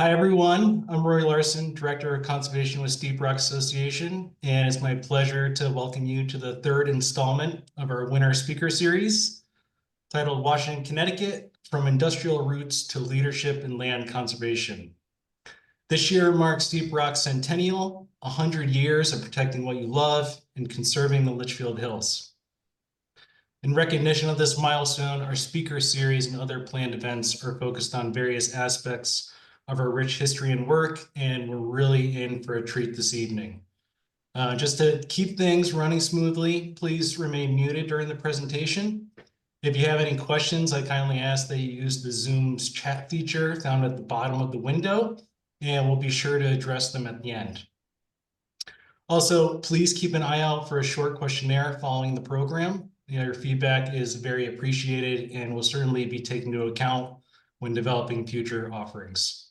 Hi, everyone. I'm Roy Larson, Director of Conservation with Steep Rock Association, and it's my pleasure to welcome you to the third installment of our winter speaker series titled Washington, Connecticut, From Industrial Roots to Leadership in Land Conservation. This year marks Steep Rock's centennial, 100 years of protecting what you love and conserving the Litchfield Hills. In recognition of this milestone, our speaker series and other planned events are focused on various aspects of our rich history and work, and we're really in for a treat this evening. Just to keep things running smoothly, please remain muted during the presentation. If you have any questions, I kindly ask that you use the Zoom's chat feature found at the bottom of the window, and we'll be sure to address them at the end. Also, please keep an eye out for a short questionnaire following the program. Your feedback is very appreciated and will certainly be taken into account when developing future offerings.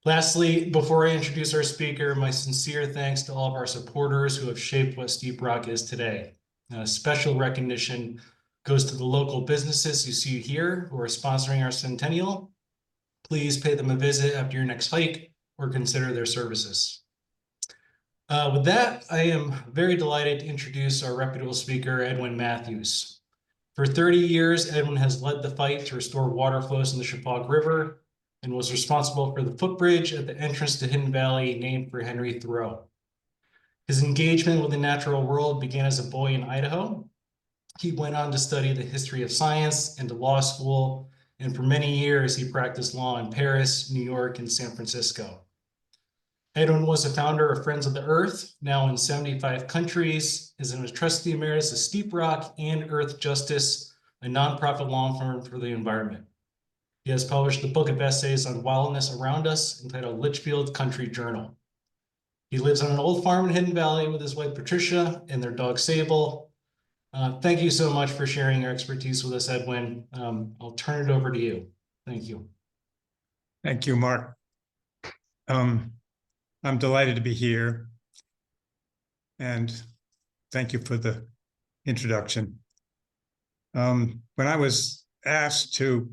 Lastly, before I introduce our speaker, my sincere thanks to all of our supporters who have shaped what Steep Rock is today. Special recognition goes to the local businesses you see here who are sponsoring our centennial. Please pay them a visit after your next hike or consider their services. With that, I am very delighted to introduce our reputable speaker, Edwin Matthews. For 30 years, Edwin has led the fight to restore water flows in the Chappaq River and was responsible for the footbridge at the entrance to Hidden Valley named for Henry Thoreau. His engagement with the natural world began as a boy in Idaho. He went on to study the history of science and to law school, and for many years he practiced law in Paris, New York, and San Francisco. Edwin was a founder of Friends of the Earth, now in 75 countries, is a trustee emeritus of Steep Rock and Earth Justice, a nonprofit law firm for the environment. He has published a book of essays on wildness around us entitled Litchfield Country Journal. He lives on an old farm in Hidden Valley with his wife Patricia and their dog Sable. Thank you so much for sharing your expertise with us, Edwin. I'll turn it over to you. Thank you. Thank you, Mark. I'm delighted to be here, and thank you for the introduction. When I was asked to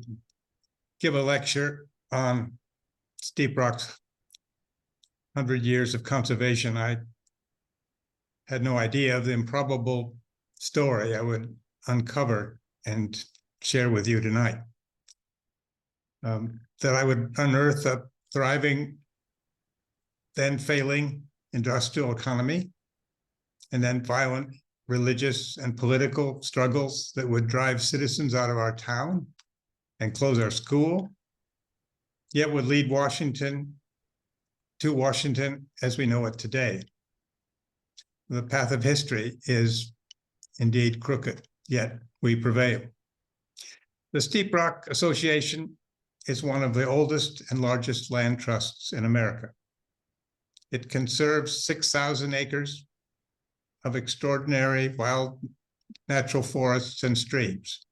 give a lecture on Steep Rock's 100 years of conservation, I had no idea of the improbable story I would uncover and share with you tonight. That I would unearth a thriving, then failing industrial economy, and then violent religious and political struggles that would drive citizens out of our town and close our school, yet would lead Washington to Washington as we know it today. The path of history is indeed crooked, yet we prevail. The Steep Rock Association is one of the oldest and largest land trusts in America. It conserves 6,000 acres of extraordinary wild natural forests and streams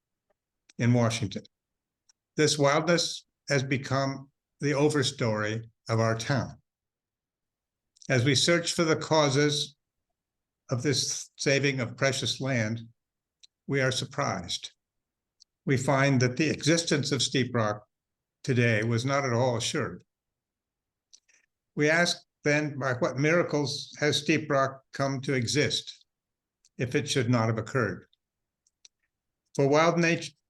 in Washington. This wildness has become the overstory of our town. As we search for the causes of this saving of precious land, we are surprised. We find that the existence of Steep Rock today was not at all assured. We ask then, by what miracles has Steep Rock come to exist if it should not have occurred? For wild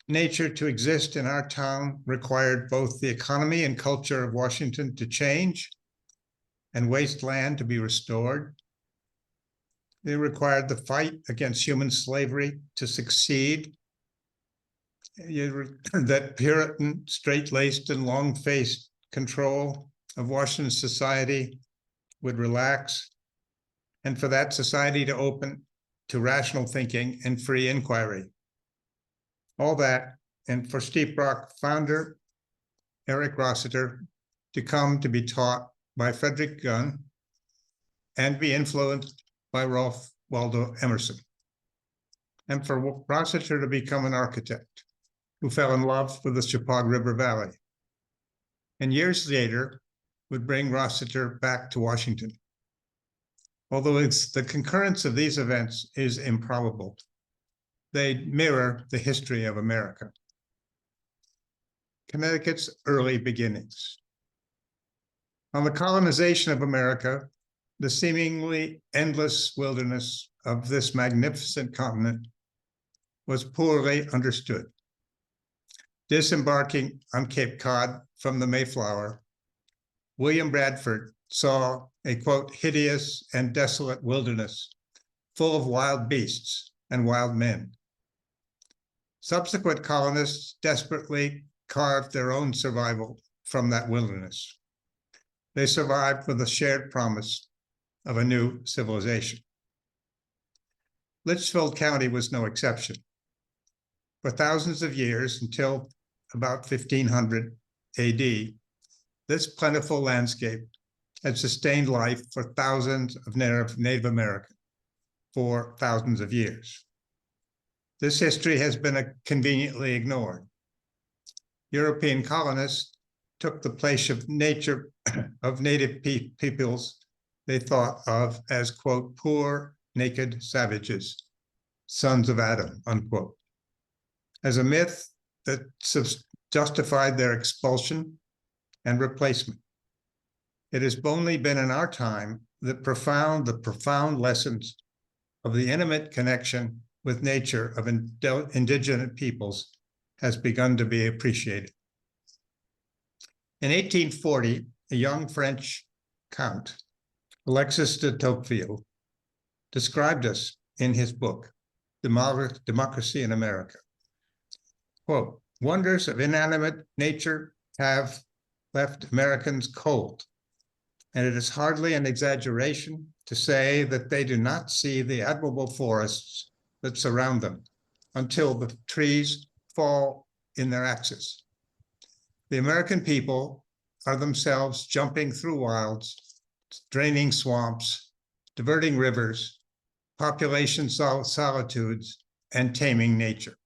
nature to exist in our town required both the economy and culture of Washington to change and wasteland to be restored. They required the fight against human slavery to succeed. That Puritan, straight-laced, and long-faced control of Washington society would relax, and for that society to open to rational thinking and free inquiry. All that, and for Steep Rock founder Eric Rossiter to come to be taught by Frederick Gunn and be influenced by Ralph Waldo Emerson. And for Rossiter to become an architect who fell in love with the Chappaq River Valley. And years later, would bring Rossiter back to Washington. Although the concurrence of these events is improbable, they mirror the history of America. Connecticut's early beginnings. On the colonization of America, the seemingly endless wilderness of this magnificent continent was poorly understood. Disembarking on Cape Cod from the Mayflower, William Bradford saw a, quote, hideous and desolate wilderness full of wild beasts and wild men. Subsequent colonists desperately carved their own survival from that wilderness. They survived with a shared promise of a new civilization. Litchfield County was no exception. For thousands of years, until about 1500 AD, this plentiful landscape had sustained life for thousands of Native Americans for thousands of years. This history has been conveniently ignored. European colonists took the place of nature of native peoples they thought of as, quote, poor, naked savages, sons of Adam, unquote, as a myth that justified their expulsion and replacement. It has only been in our time that the profound lessons of the intimate connection with nature of indigenous peoples has begun to be appreciated. In 1840, a young French count, Alexis de Tocqueville, described us in his book, Democracy in America. Quote, wonders of inanimate nature have left Americans cold, and it is hardly an exaggeration to say that they do not see the admirable forests that surround them until the trees fall in their axis. The American people are themselves jumping through wilds, draining swamps, diverting rivers, population solitudes, and taming nature.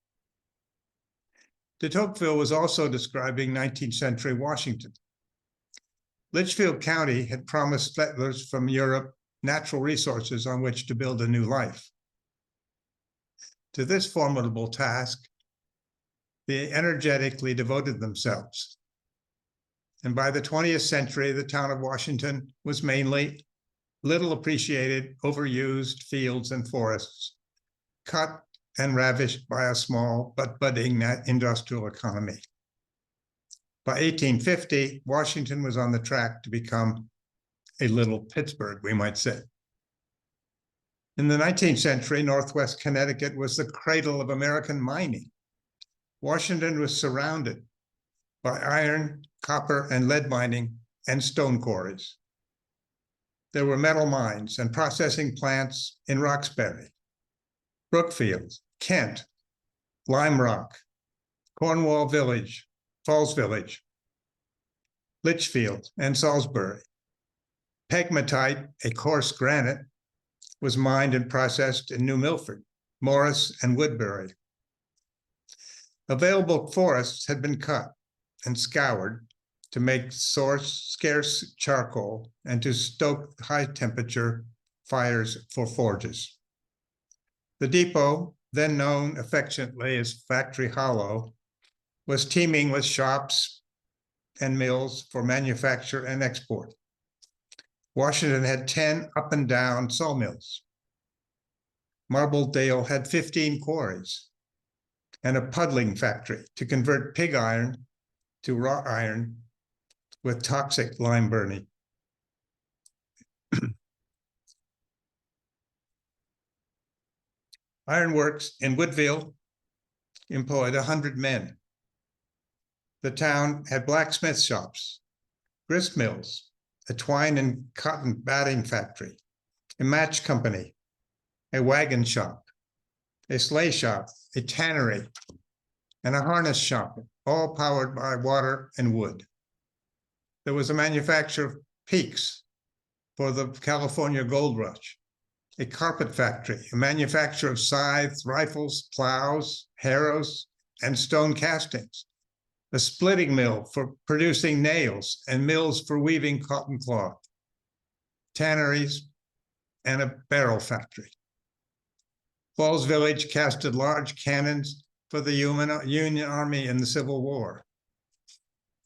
De Tocqueville was also describing 19th century Washington. Litchfield County had promised settlers from Europe natural resources on which to build a new life. To this formidable task, they energetically devoted themselves. And by the 20th century, the town of Washington was mainly little appreciated, overused fields and forests, cut and ravished by a small but budding industrial economy. By 1850, Washington was on the track to become a little Pittsburgh, we might say. In the 19th century, Northwest Connecticut was the cradle of American mining. Washington was surrounded by iron, copper, and lead mining and stone quarries. There were metal mines and processing plants in Roxbury, Brookfield, Kent, Lime Rock, Cornwall Village, Falls Village, Litchfield, and Salisbury. Pegmatite, a coarse granite, was mined and processed in New Milford, Morris, and Woodbury. Available forests had been cut and scoured to make scarce charcoal and to stoke high-temperature fires for forges. The depot, then known affectionately as Factory Hollow, was teeming with shops and mills for manufacture and export. Washington had 10 up and down sawmills. Marbledale had 15 quarries and a puddling factory to convert pig iron to raw iron with toxic lime burning. Ironworks in Woodville employed 100 men. The town had blacksmith shops, grist mills, a twine and cotton batting factory, a match company, a wagon shop, a sleigh shop, a tannery, and a harness shop, all powered by water and wood. There was a manufacturer of peaks for the California gold rush, a carpet factory, a manufacturer of scythes, rifles, plows, harrows, and stone castings, a splitting mill for producing nails and mills for weaving cotton cloth, tanneries, and a barrel factory. Falls Village casted large cannons for the Union Army in the Civil War.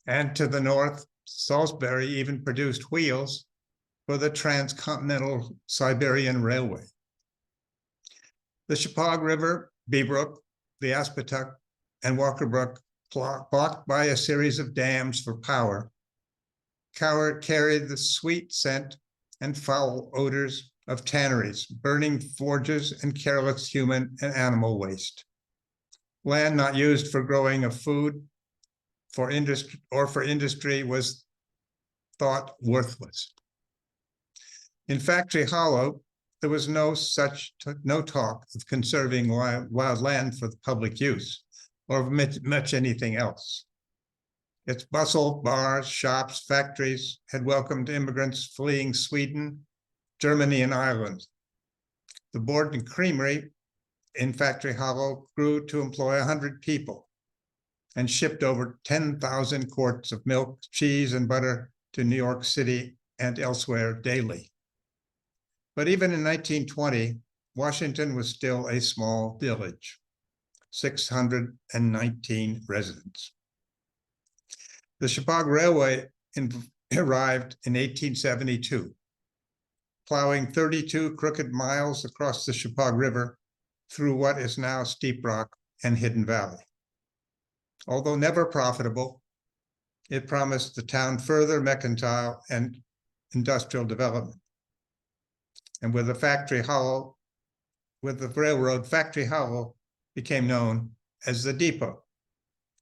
And to the north, Salisbury even produced wheels for the transcontinental Siberian Railway. The Chippewa River, Beebrook, the Aspetuck, and Walker Brook, blocked by a series of dams for power, carried the sweet scent and foul odors of tanneries, burning forges, and careless human and animal waste. Land not used for growing of food for industry was thought worthless. In Factory Hollow, there was no talk of conserving wild land for the public use or of much anything else. Its bustle, bars, shops, factories had welcomed immigrants fleeing Sweden, Germany, and Ireland. The Borden Creamery in Factory Hollow grew to employ 100 people and shipped over 10,000 quarts of milk, cheese, and butter to New York City and elsewhere daily. But even in 1920, Washington was still a small village, 619 residents. The Chippewa Railway arrived in 1872, plowing 32 crooked miles across the Chippewa River through what is now Steep Rock and Hidden Valley. Although never profitable, it promised the town further mercantile and industrial development. And with the railroad, Factory Hollow became known as the depot.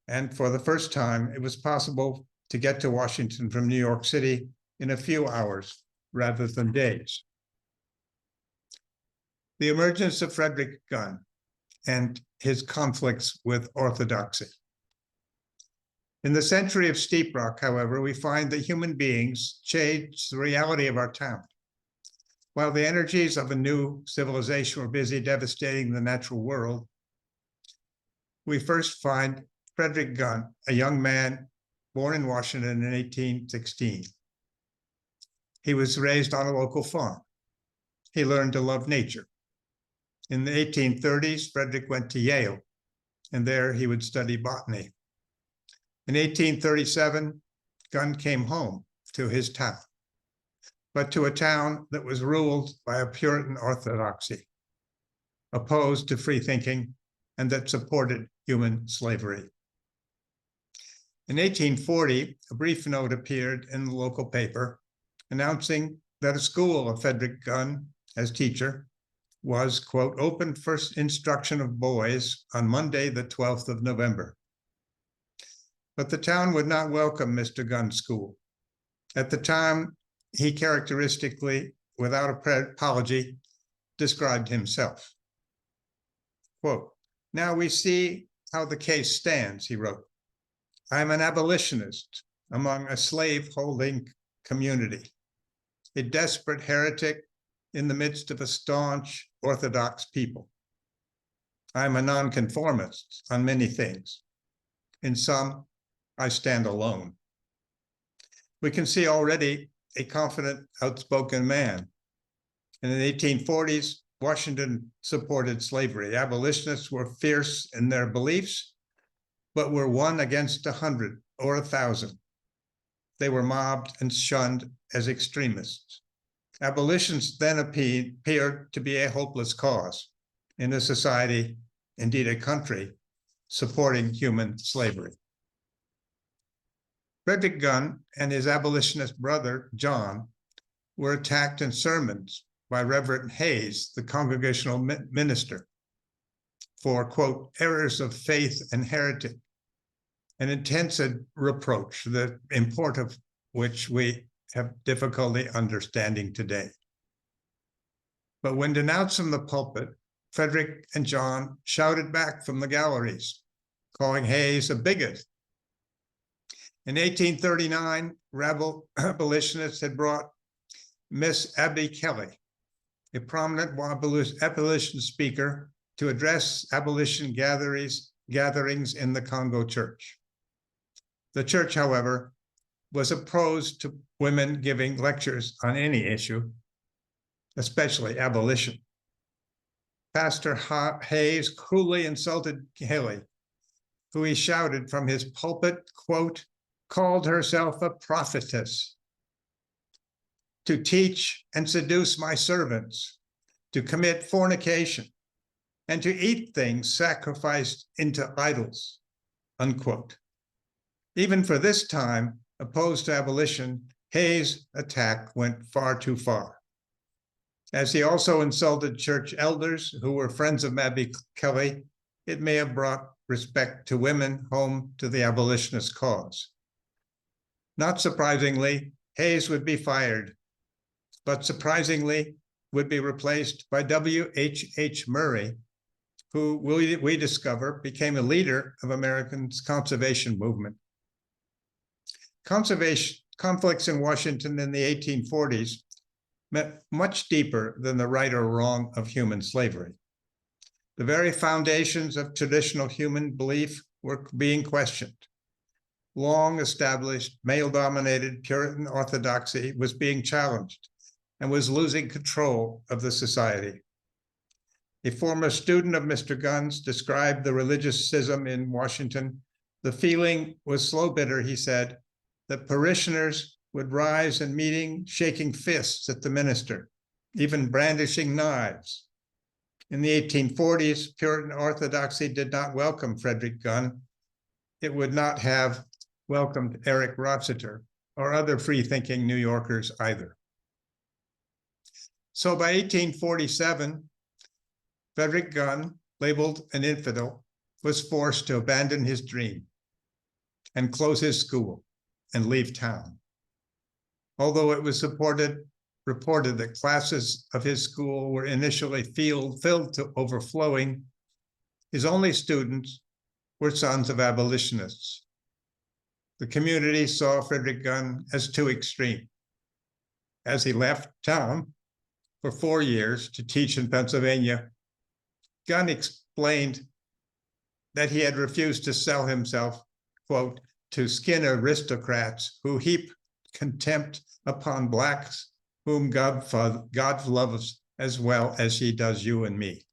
And for the first time, it was possible to get to Washington from New York City in a few hours rather than days. The emergence of Frederick Gunn and his conflicts with orthodoxy. In the century of Steep Rock, however, we find that human beings changed the reality of our town. While the energies of a new civilization were busy devastating the natural world, we first find Frederick Gunn, a young man born in Washington in 1816. He was raised on a local farm. He learned to love nature. In the 1830s, Frederick went to Yale, and there he would study botany. In 1837, Gunn came home to his town, but to a town that was ruled by a Puritan orthodoxy, opposed to free thinking, and that supported human slavery. In 1840, a brief note appeared in the local paper announcing that a school of Frederick Gunn as teacher was, quote, open for instruction of boys on Monday, the 12th of November. But the town would not welcome Mr. Gunn's school. At the time, he characteristically, without apology, described himself. Quote, now we see how the case stands, he wrote. I am an abolitionist among a slave-holding community, a desperate heretic in the midst of a staunch Orthodox people. I am a nonconformist on many things. In some, I stand alone. We can see already a confident, outspoken man. And in the 1840s, Washington supported slavery. Abolitionists were fierce in their beliefs, but were 1 against 100 or 1,000. They were mobbed and shunned as extremists. Abolitions then appeared to be a hopeless cause in a society, indeed a country, supporting human slavery. Frederick Gunn and his abolitionist brother, John, were attacked in sermons by Reverend Hayes, the congregational minister, for, quote, errors of faith and heretic, an intense reproach, the import of which we have difficulty understanding today. But when denounced from the pulpit, Frederick and John shouted back from the galleries, calling Hayes a bigot. In 1839, rebel abolitionists had brought Miss Abby Kelly, a prominent abolition speaker, to address abolition gatherings in the Congo church. The church, however, was opposed to women giving lectures on any issue, especially abolition. Pastor Hayes cruelly insulted Kelly, who he shouted from his pulpit, quote, called herself a prophetess, to teach and seduce my servants, to commit fornication, and to eat things sacrificed into idols, unquote. Even for this time, opposed to abolition, Hayes' attack went far too far. As he also insulted church elders who were friends of Mabby Kelly, it may have brought respect to women home to the abolitionist cause. Not surprisingly, Hayes would be fired, but surprisingly would be replaced by W.H.H. Murray, who we discover became a leader of Americans' conservation movement. Conservation conflicts in Washington in the 1840s went much deeper than the right or wrong of human slavery. The very foundations of traditional human belief were being questioned. Long established, male-dominated Puritan orthodoxy was being challenged and was losing control of the society. A former student of Mr. Gunn's described the religious schism in Washington. The feeling was so bitter, he said, that parishioners would rise in meeting, shaking fists at the minister, even brandishing knives. In the 1840s, Puritan orthodoxy did not welcome Frederick Gunn. It would not have welcomed Eric Rossiter or other free-thinking New Yorkers either. So by 1847, Frederick Gunn, labeled an infidel, was forced to abandon his dream and close his school and leave town. Although it was reported that classes of his school were initially filled to overflowing, his only students were sons of abolitionists. The community saw Frederick Gunn as too extreme. As he left town for 4 years to teach in Pennsylvania, Gunn explained that he had refused to sell himself, quote, to skin aristocrats who heap contempt upon blacks, whom God loves as well as he does you and me.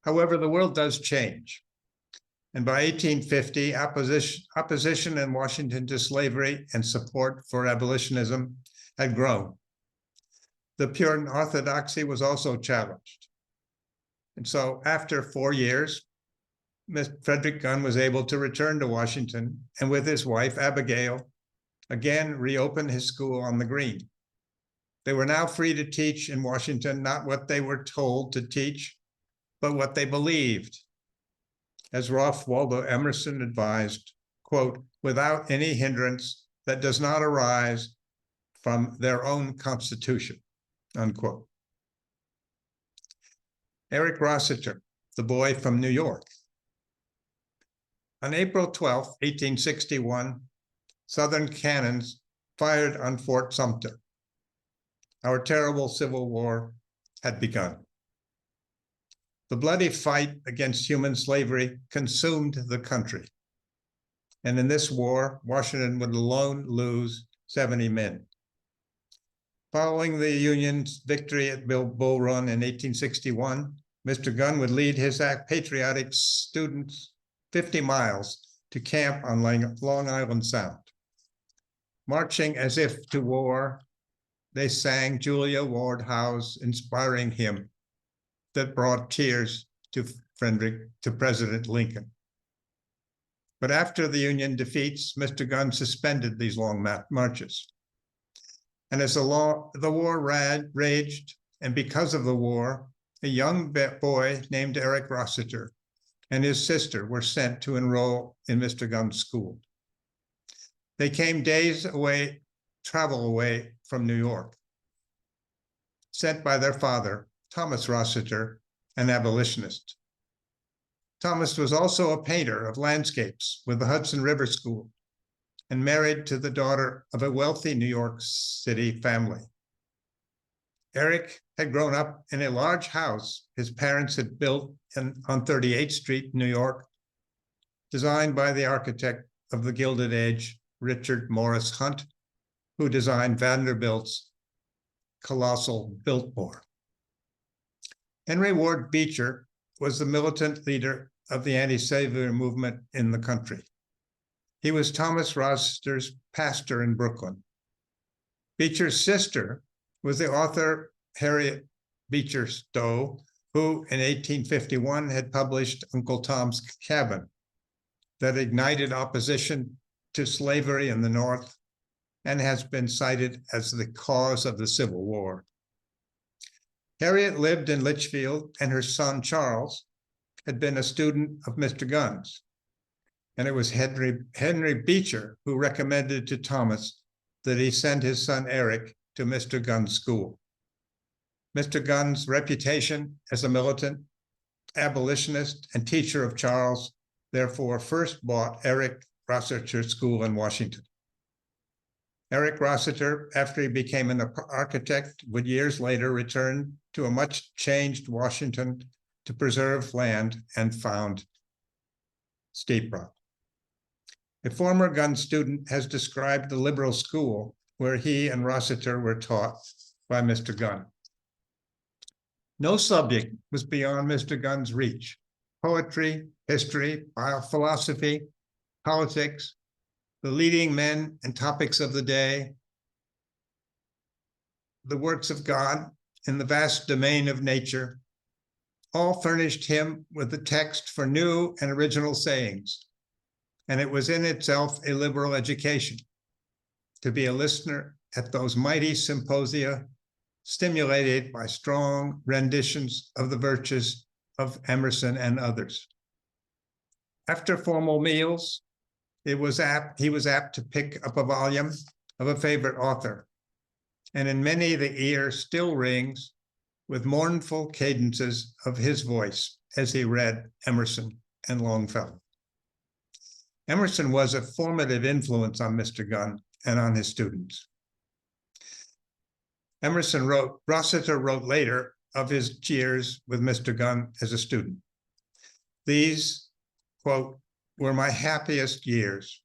However, the world does change. And by 1850, opposition in Washington to slavery and support for abolitionism had grown. The Puritan orthodoxy was also challenged. And so after 4 years, Frederick Gunn was able to return to Washington and with his wife, Abigail, again reopen his school on the Green. They were now free to teach in Washington, not what they were told to teach, but what they believed. As Ralph Waldo Emerson advised, quote, without any hindrance that does not arise from their own constitution, unquote. Eric Rossiter, the boy from New York. On April 12, 1861, Southern cannons fired on Fort Sumter. Our terrible Civil War had begun. The bloody fight against human slavery consumed the country. And in this war, Washington would alone lose 70 men. Following the Union's victory at Bull Run in 1861, Mr. Gunn would lead his patriotic students 50 miles to camp on Long Island Sound. Marching as if to war, they sang Julia Ward Howe's inspiring hymn that brought tears to President Lincoln. But after the Union defeats, Mr. Gunn suspended these long marches. And as the war raged, and because of the war, a young boy named Eric Rossiter and his sister were sent to enroll in Mr. Gunn's school. They came travel away from New York, sent by their father, Thomas Rossiter, an abolitionist. Thomas was also a painter of landscapes with the Hudson River School and married to the daughter of a wealthy New York City family. Eric had grown up in a large house his parents had built on 38th Street, New York, designed by the architect of the Gilded Age, Richard Morris Hunt, who designed Vanderbilt's colossal Biltmore. Henry Ward Beecher was the militant leader of the anti-slavery movement in the country. He was Thomas Rossiter's pastor in Brooklyn. Beecher's sister was the author Harriet Beecher Stowe, who in 1851 had published Uncle Tom's Cabin, that ignited opposition to slavery in the North and has been cited as the cause of the Civil War. Harriet lived in Litchfield, and her son Charles had been a student of Mr. Gunn's. And it was Henry Beecher who recommended to Thomas that he send his son Eric to Mr. Gunn's school. Mr. Gunn's reputation as a militant, abolitionist, and teacher of Charles therefore first brought Eric Rossiter to school in Washington. Eric Rossiter, after he became an architect, would years later return to a much changed Washington to preserve land and found Steep Rock. A former Gunn student has described the liberal school where he and Rossiter were taught by Mr. Gunn. No subject was beyond Mr. Gunn's reach. Poetry, history, philosophy, politics, the leading men and topics of the day, the works of God in the vast domain of nature, all furnished him with the text for new and original sayings. And it was in itself a liberal education to be a listener at those mighty symposia stimulated by strong renditions of the virtues of Emerson and others. After formal meals, he was apt to pick up a volume of a favorite author, and in many the ear still rings with mournful cadences of his voice as he read Emerson and Longfellow. Emerson was a formative influence on Mr. Gunn and on his students. Rossiter wrote later of his years with Mr. Gunn as a student. These, quote, were my happiest years,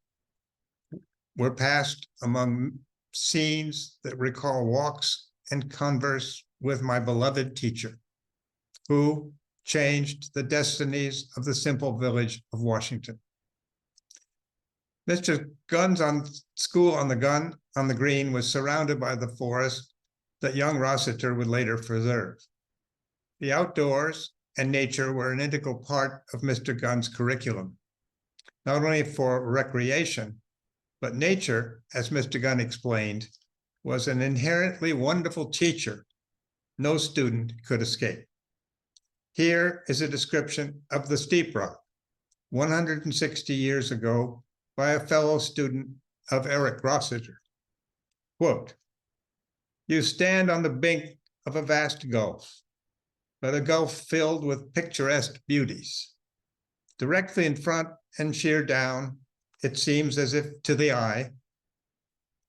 were passed among scenes that recall walks and converse with my beloved teacher, who changed the destinies of the simple village of Washington. Mr. Gunn's school on the green was surrounded by the forest that young Rossiter would later preserve. The outdoors and nature were an integral part of Mr. Gunn's curriculum, not only for recreation, but nature, as Mr. Gunn explained, was an inherently wonderful teacher no student could escape. Here is a description of the Steep Rock, 160 years ago, by a fellow student of Eric Rossiter. Quote, "You stand on the brink of a vast gulf, but a gulf filled with picturesque beauties. Directly in front and sheer down, it seems as if to the eye,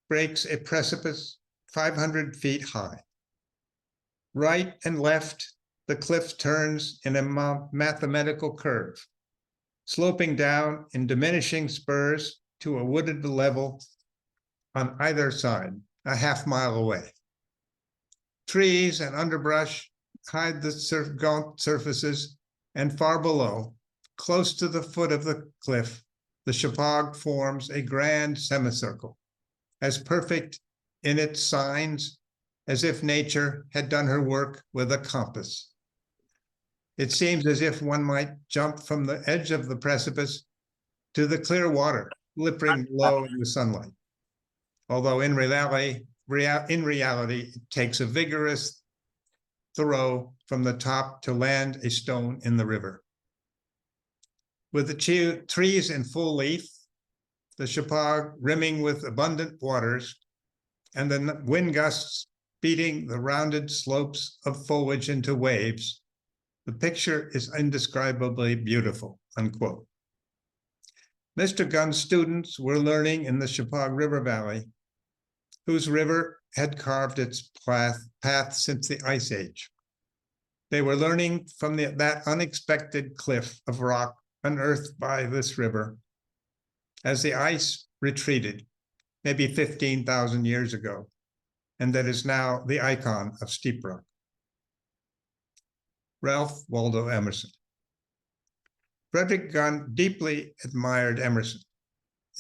breaks a precipice 500 feet high. Right and left, the cliff turns in a mathematical curve, sloping down in diminishing spurs to a wooded level on either side, a half-mile away. Trees and underbrush hide the gaunt surfaces, and far below, close to the foot of the cliff, the Chippewa forms a grand semicircle, as perfect in its signs as if nature had done her work with a compass. It seems as if one might jump from the edge of the precipice to the clear water, glittering low in the sunlight. Although in reality, it takes a vigorous throw from the top to land a stone in the river. With the trees in full leaf, the Chippewa rimming with abundant waters, and the wind gusts beating the rounded slopes of foliage into waves, the picture is indescribably beautiful," unquote. Mr. Gunn's students were learning in the Chippewa River Valley, whose river had carved its path since the Ice Age. They were learning from that unexpected cliff of rock unearthed by this river as the ice retreated, maybe 15,000 years ago, and that is now the icon of Steep Rock. Ralph Waldo Emerson. Frederick Gunn deeply admired Emerson,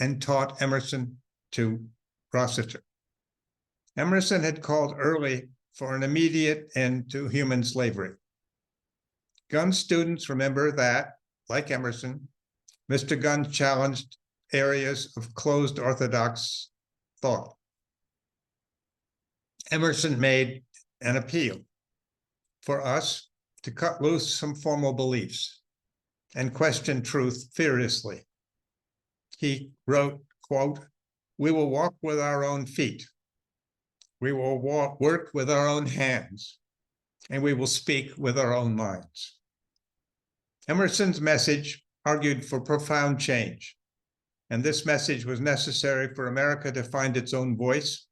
and taught Emerson to Rossiter. Emerson had called early for an immediate end to human slavery. Gunn students remember that, like Emerson, Mr. Gunn challenged areas of closed orthodox thought. Emerson made an appeal for us to cut loose some formal beliefs and question truth fearlessly. He wrote, quote, "We will walk with our own feet. We will work with our own hands, and we will speak with our own minds." Emerson's message argued for profound change, and this message was necessary for America to find its own voice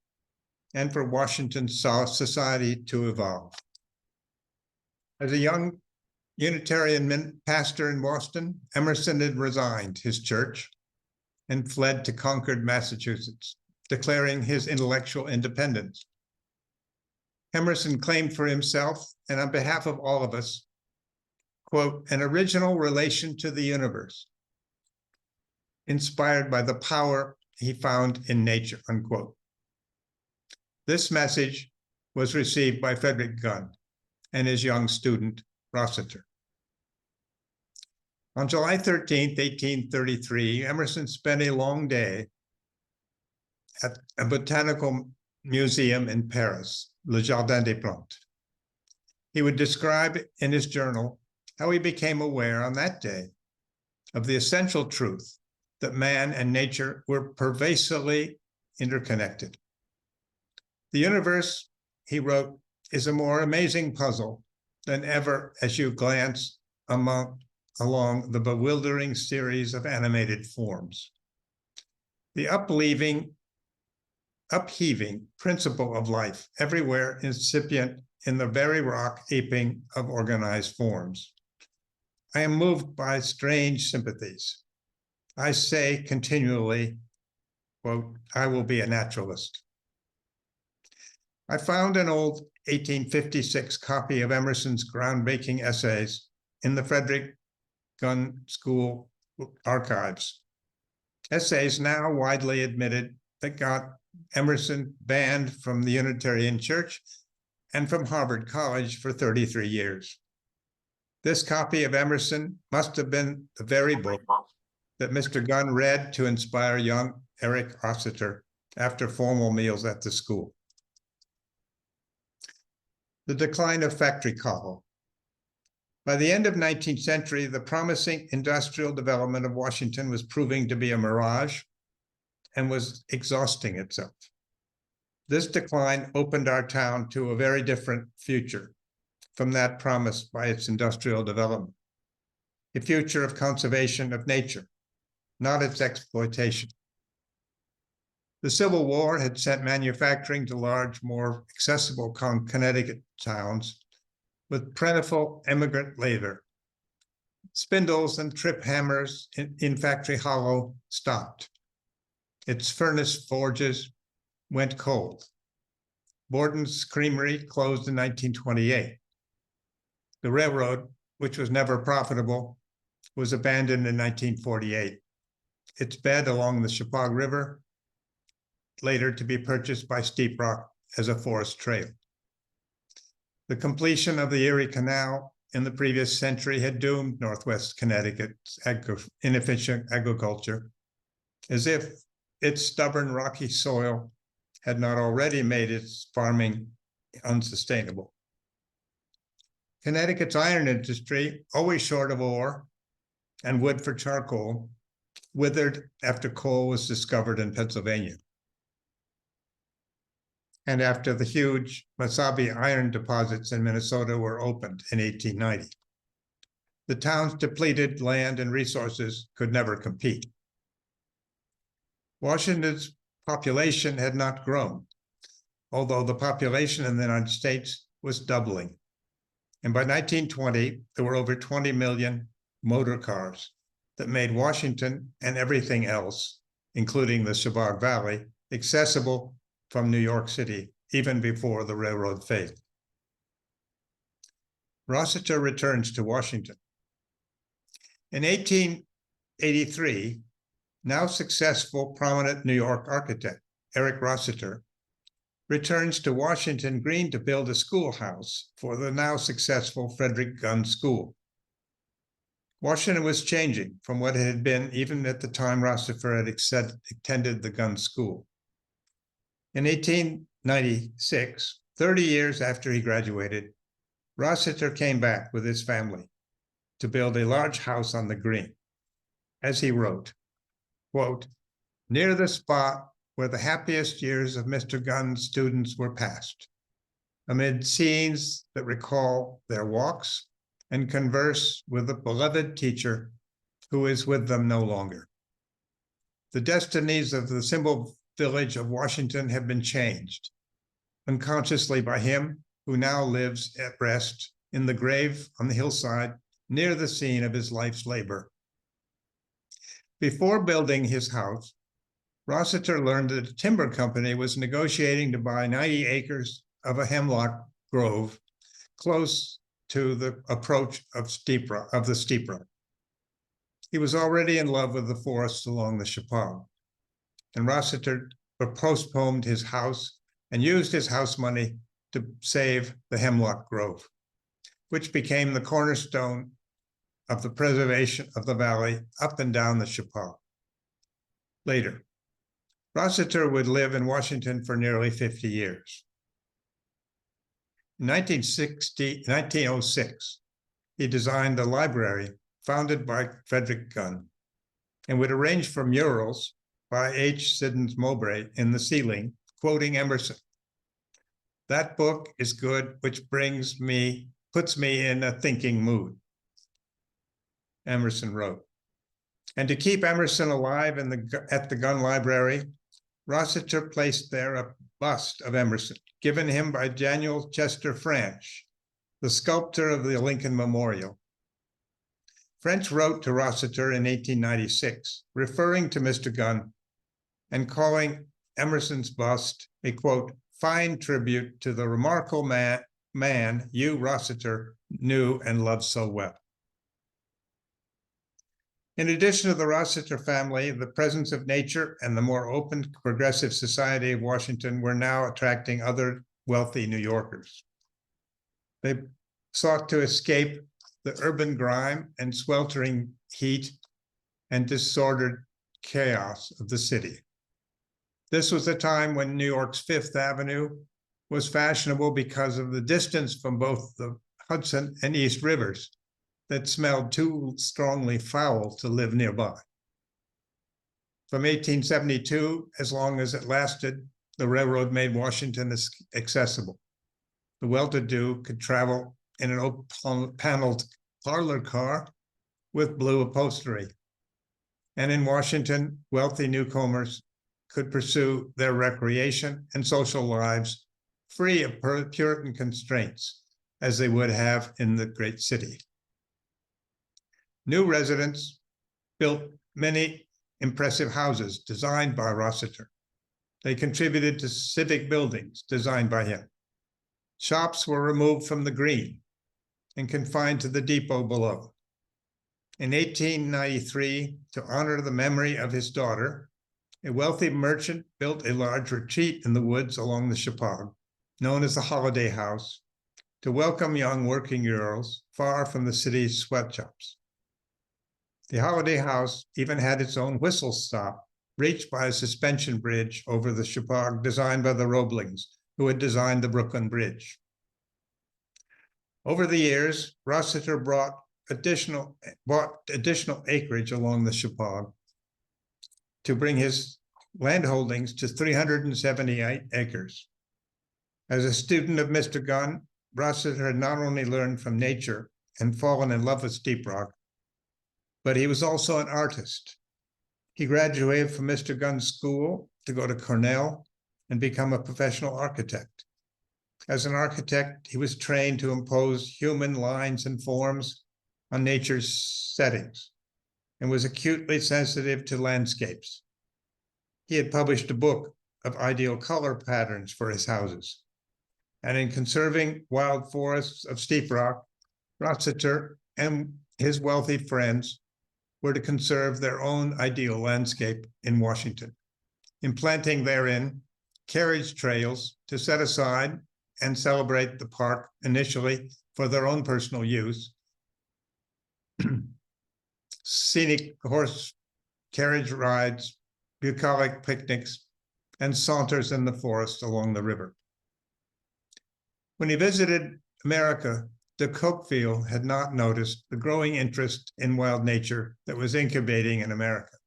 and for Washington's society to evolve. As a young Unitarian pastor in Boston, Emerson had resigned his church and fled to Concord, Massachusetts, declaring his intellectual independence. Emerson claimed for himself and on behalf of all of us, quote, "an original relation to the universe, inspired by the power he found in nature," unquote. This message was received by Frederick Gunn and his young student, Rossiter. On July 13th, 1833, Emerson spent a long day at a botanical museum in Paris, Le Jardin des Plantes. He would describe in his journal how he became aware on that day of the essential truth that man and nature were pervasively interconnected. "The universe," he wrote, "is a more amazing puzzle than ever as you glance along the bewildering series of animated forms. The upheaving principle of life everywhere incipient in the very rock heaping of organized forms. I am moved by strange sympathies. I say continually, quote, I will be a naturalist." I found an old 1856 copy of Emerson's groundbreaking essays in the Frederick Gunn School archives. Essays now widely admitted that got Emerson banned from the Unitarian Church and from Harvard College for 33 years. This copy of Emerson must have been the very book that Mr. Gunn read to inspire young Eric Rossiter after formal meals at the school. The decline of factory coal. By the end of the 19th century, the promising industrial development of Washington was proving to be a mirage and was exhausting itself. This decline opened our town to a very different future from that promised by its industrial development, a future of conservation of nature, not its exploitation. The Civil War had sent manufacturing to large, more accessible Connecticut towns with plentiful immigrant labor. Spindles and trip hammers in Factory Hollow stopped. Its furnace forges went cold. Borden's Creamery closed in 1928. The railroad, which was never profitable, was abandoned in 1948. Its bed along the Chippewa River, later to be purchased by Steep Rock as a forest trail. The completion of the Erie Canal in the previous century had doomed Northwest Connecticut's inefficient agriculture, as if its stubborn rocky soil had not already made its farming unsustainable. Connecticut's iron industry, always short of ore and wood for charcoal, withered after coal was discovered in Pennsylvania, and after the huge Mesabi iron deposits in Minnesota were opened in 1890. The town's depleted land and resources could never compete. Washington's population had not grown, although the population in the United States was doubling. And by 1920, there were over 20 million motor cars that made Washington and everything else, including the Chippewa Valley, accessible from New York City, even before the railroad failed. Rossiter returns to Washington. In 1883, now successful prominent New York architect, Eric Rossiter, returns to Washington Green to build a schoolhouse for the now successful Frederick Gunn School. Washington was changing from what it had been even at the time Rossiter had attended the Gunn School. In 1896, 30 years after he graduated, Rossiter came back with his family to build a large house on the Green. As he wrote, quote, "Near the spot where the happiest years of Mr. Gunn's students were passed, amid scenes that recall their walks, and converse with the beloved teacher who is with them no longer. The destinies of the simple village of Washington have been changed, unconsciously by him who now lives at rest in the grave on the hillside near the scene of his life's labor." Before building his house, Rossiter learned that a timber company was negotiating to buy 90 acres of a hemlock grove close to the approach of the Steep Rock. He was already in love with the forests along the Chippewa, and Rossiter postponed his house and used his house money to save the hemlock grove, which became the cornerstone of the preservation of the valley up and down the Chippewa. Later, Rossiter would live in Washington for nearly 50 years. In 1906, he designed a library founded by Frederick Gunn and would arrange for murals by H. Siddons Mowbray in the ceiling, quoting Emerson. "That book is good, which puts me in a thinking mood," Emerson wrote. And to keep Emerson alive at the Gunn Library, Rossiter placed there a bust of Emerson, given him by Daniel Chester French, the sculptor of the Lincoln Memorial. French wrote to Rossiter in 1896, referring to Mr. Gunn and calling Emerson's bust a, quote, "fine tribute to the remarkable man you, Rossiter, knew and loved so well." In addition to the Rossiter family, the presence of nature and the more open, progressive society of Washington were now attracting other wealthy New Yorkers. They sought to escape the urban grime and sweltering heat and disordered chaos of the city. This was a time when New York's Fifth Avenue was fashionable because of the distance from both the Hudson and East Rivers that smelled too strongly foul to live nearby. From 1872, as long as it lasted, the railroad made Washington accessible. The well-to-do could travel in an open-paneled parlor car with blue upholstery. And in Washington, wealthy newcomers could pursue their recreation and social lives free of Puritan constraints, as they would have in the great city. New residents built many impressive houses designed by Rossiter. They contributed to civic buildings designed by him. Shops were removed from the Green and confined to the depot below. In 1893, to honor the memory of his daughter, a wealthy merchant built a large retreat in the woods along the Chippewa, known as the Holiday House, to welcome young working girls far from the city's sweatshops. The Holiday House even had its own whistle stop, reached by a suspension bridge over the Chippewa, designed by the Roeblings, who had designed the Brooklyn Bridge. Over the years, Rossiter bought additional acreage along the Chippewa to bring his land holdings to 378 acres. As a student of Mr. Gunn, Rossiter had not only learned from nature and fallen in love with Steep Rock, but he was also an artist. He graduated from Mr. Gunn's school to go to Cornell and become a professional architect. As an architect, he was trained to impose human lines and forms on nature's settings and was acutely sensitive to landscapes. He had published a book of ideal color patterns for his houses. And in conserving wild forests of Steep Rock, Rossiter and his wealthy friends were to conserve their own ideal landscape in Washington, implanting therein carriage trails to set aside and celebrate the park initially for their own personal use, scenic horse carriage rides, bucolic picnics, and saunters in the forest along the river. When he visited America, de Tocqueville had not noticed the growing interest in wild nature that was incubating in America.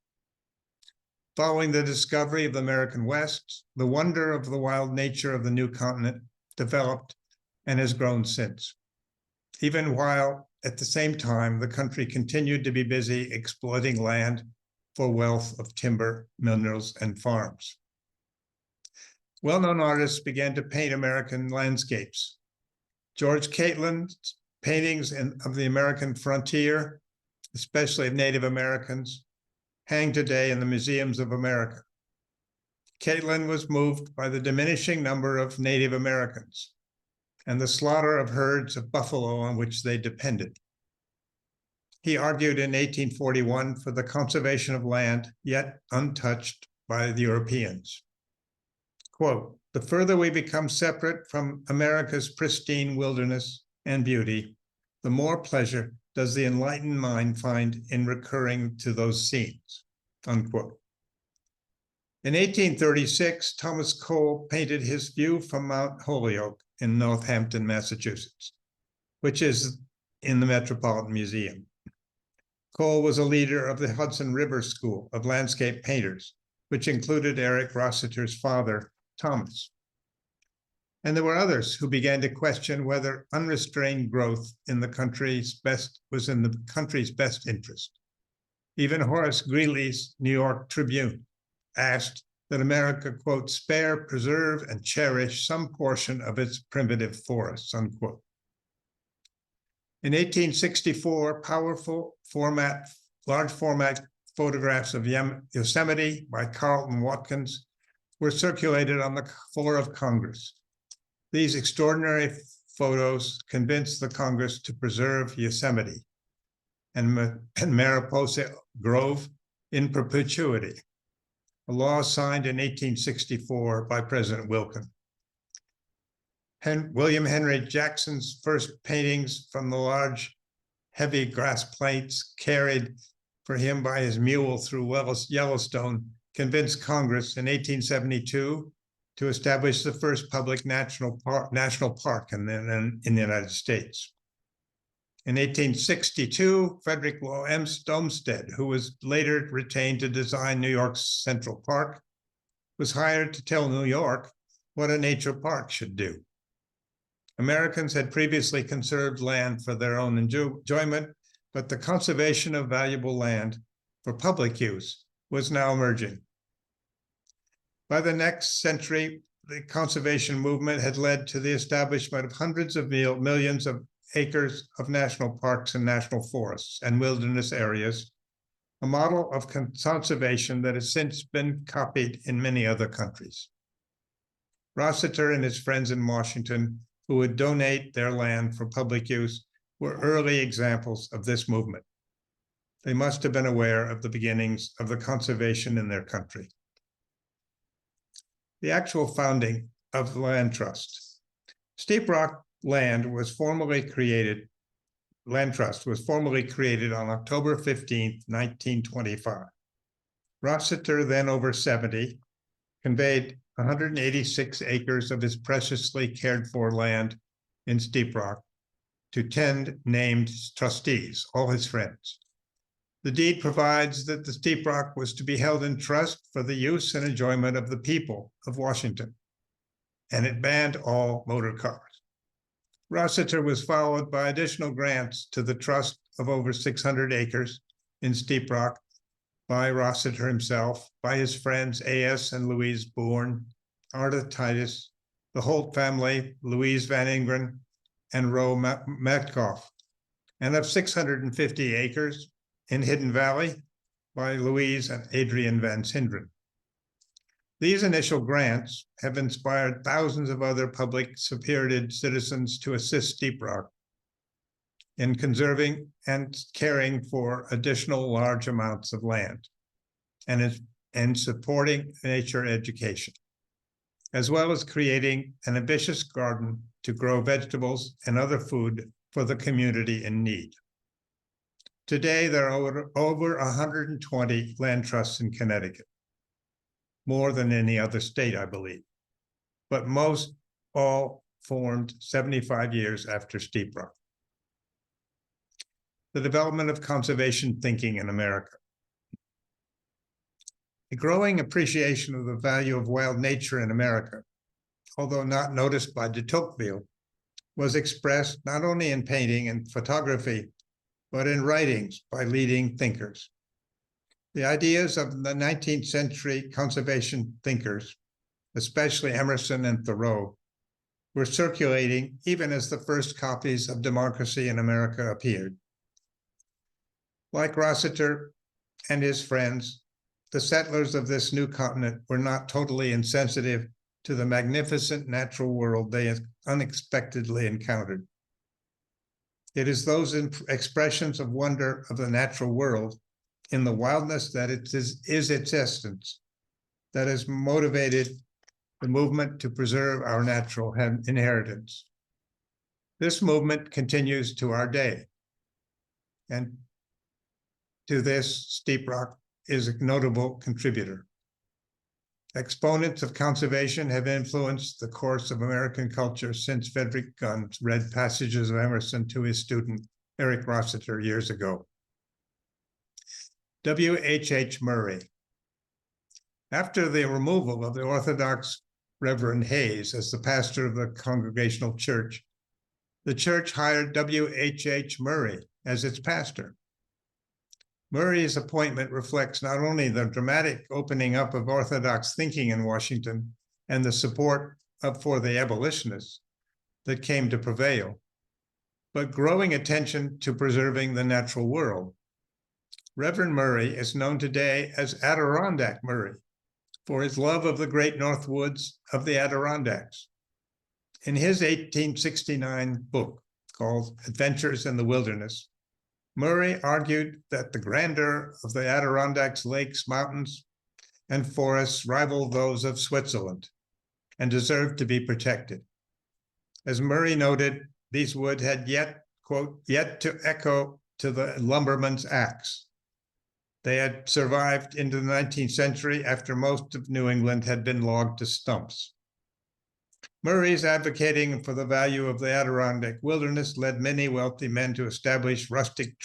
Following the discovery of the American West, the wonder of the wild nature of the new continent developed and has grown since, even while at the same time the country continued to be busy exploiting land for wealth of timber, minerals, and farms. Well-known artists began to paint American landscapes. George Caitlin's paintings of the American frontier, especially of Native Americans, hang today in the museums of America. Caitlin was moved by the diminishing number of Native Americans and the slaughter of herds of buffalo on which they depended. He argued in 1841 for the conservation of land yet untouched by the Europeans. Quote, "The further we become separate from America's pristine wilderness and beauty, the more pleasure does the enlightened mind find in recurring to those scenes," unquote. In 1836, Thomas Cole painted his view from Mount Holyoke in Northampton, Massachusetts, which is in the Metropolitan Museum. Cole was a leader of the Hudson River School of Landscape Painters, which included Eric Rossiter's father, Thomas. And there were others who began to question whether unrestrained growth in the country's best was in the country's best interest. Even Horace Greeley's New York Tribune asked that America, quote, "spare, preserve, and cherish some portion of its primitive forests," unquote. In 1864, large format photographs of Yosemite by Carlton Watkins were circulated on the floor of Congress. These extraordinary photos convinced the Congress to preserve Yosemite and Mariposa Grove in perpetuity, a law signed in 1864 by President Wilson. William Henry Jackson's first paintings from the large, heavy grass plates carried for him by his mule through Yellowstone convinced Congress in 1872 to establish the first public national park in the United States. In 1862, Frederick Law Olmsted, who was later retained to design New York's Central Park, was hired to tell New York what a nature park should do. Americans had previously conserved land for their own enjoyment, but the conservation of valuable land for public use was now emerging. By the next century, the conservation movement had led to the establishment of hundreds of millions of acres of national parks and national forests and wilderness areas, a model of conservation that has since been copied in many other countries. Rossiter and his friends in Washington, who would donate their land for public use, were early examples of this movement. They must have been aware of the beginnings of the conservation in their country. The actual founding of the Land Trust. Steep Rock Land Trust was formally created on October 15th, 1925. Rossiter, then over 70, conveyed 186 acres of his preciously cared for land in Steep Rock to 10 named trustees, all his friends. The deed provides that the Steep Rock was to be held in trust for the use and enjoyment of the people of Washington, and it banned all motor cars. Rossiter was followed by additional grants to the trust of over 600 acres in Steep Rock by Rossiter himself, by his friends A.S. and Louise Bourne, Arda Titus, the Holt family, Louise Van Ingren, and Roe Metcalf, and of 650 acres in Hidden Valley by Louise and Adrian Van Sinderen. These initial grants have inspired thousands of other public spirited citizens to assist Steep Rock in conserving and caring for additional large amounts of land, and in supporting nature education, as well as creating an ambitious garden to grow vegetables and other food for the community in need. Today, there are over 120 land trusts in Connecticut, more than any other state, I believe, but most all formed 75 years after Steep Rock. The development of conservation thinking in America. A growing appreciation of the value of wild nature in America, although not noticed by de Tocqueville, was expressed not only in painting and photography, but in writings by leading thinkers. The ideas of the 19th century conservation thinkers, especially Emerson and Thoreau, were circulating even as the first copies of Democracy in America appeared. Like Rossiter and his friends, the settlers of this new continent were not totally insensitive to the magnificent natural world they unexpectedly encountered. It is those expressions of wonder of the natural world in the wildness that it is its essence that has motivated the movement to preserve our natural inheritance. This movement continues to our day. And to this, Steep Rock is a notable contributor. Exponents of conservation have influenced the course of American culture since Frederick Gunn read passages of Emerson to his student, Eric Rossiter, years ago. W.H.H. Murray. After the removal of the Orthodox Reverend Hayes as the pastor of the Congregational Church, the church hired W.H.H. Murray as its pastor. Murray's appointment reflects not only the dramatic opening up of Orthodox thinking in Washington and the support for the abolitionists that came to prevail, but growing attention to preserving the natural world. Reverend Murray is known today as Adirondack Murray for his love of the great North Woods of the Adirondacks. In his 1869 book called Adventures in the Wilderness, Murray argued that the grandeur of the Adirondacks lakes, mountains, and forests rivaled those of Switzerland and deserved to be protected. As Murray noted, these woods had quote, yet to echo to the lumberman's axe. They had survived into the 19th century after most of New England had been logged to stumps. Murray's advocating for the value of the Adirondack wilderness led many wealthy men to establish rustic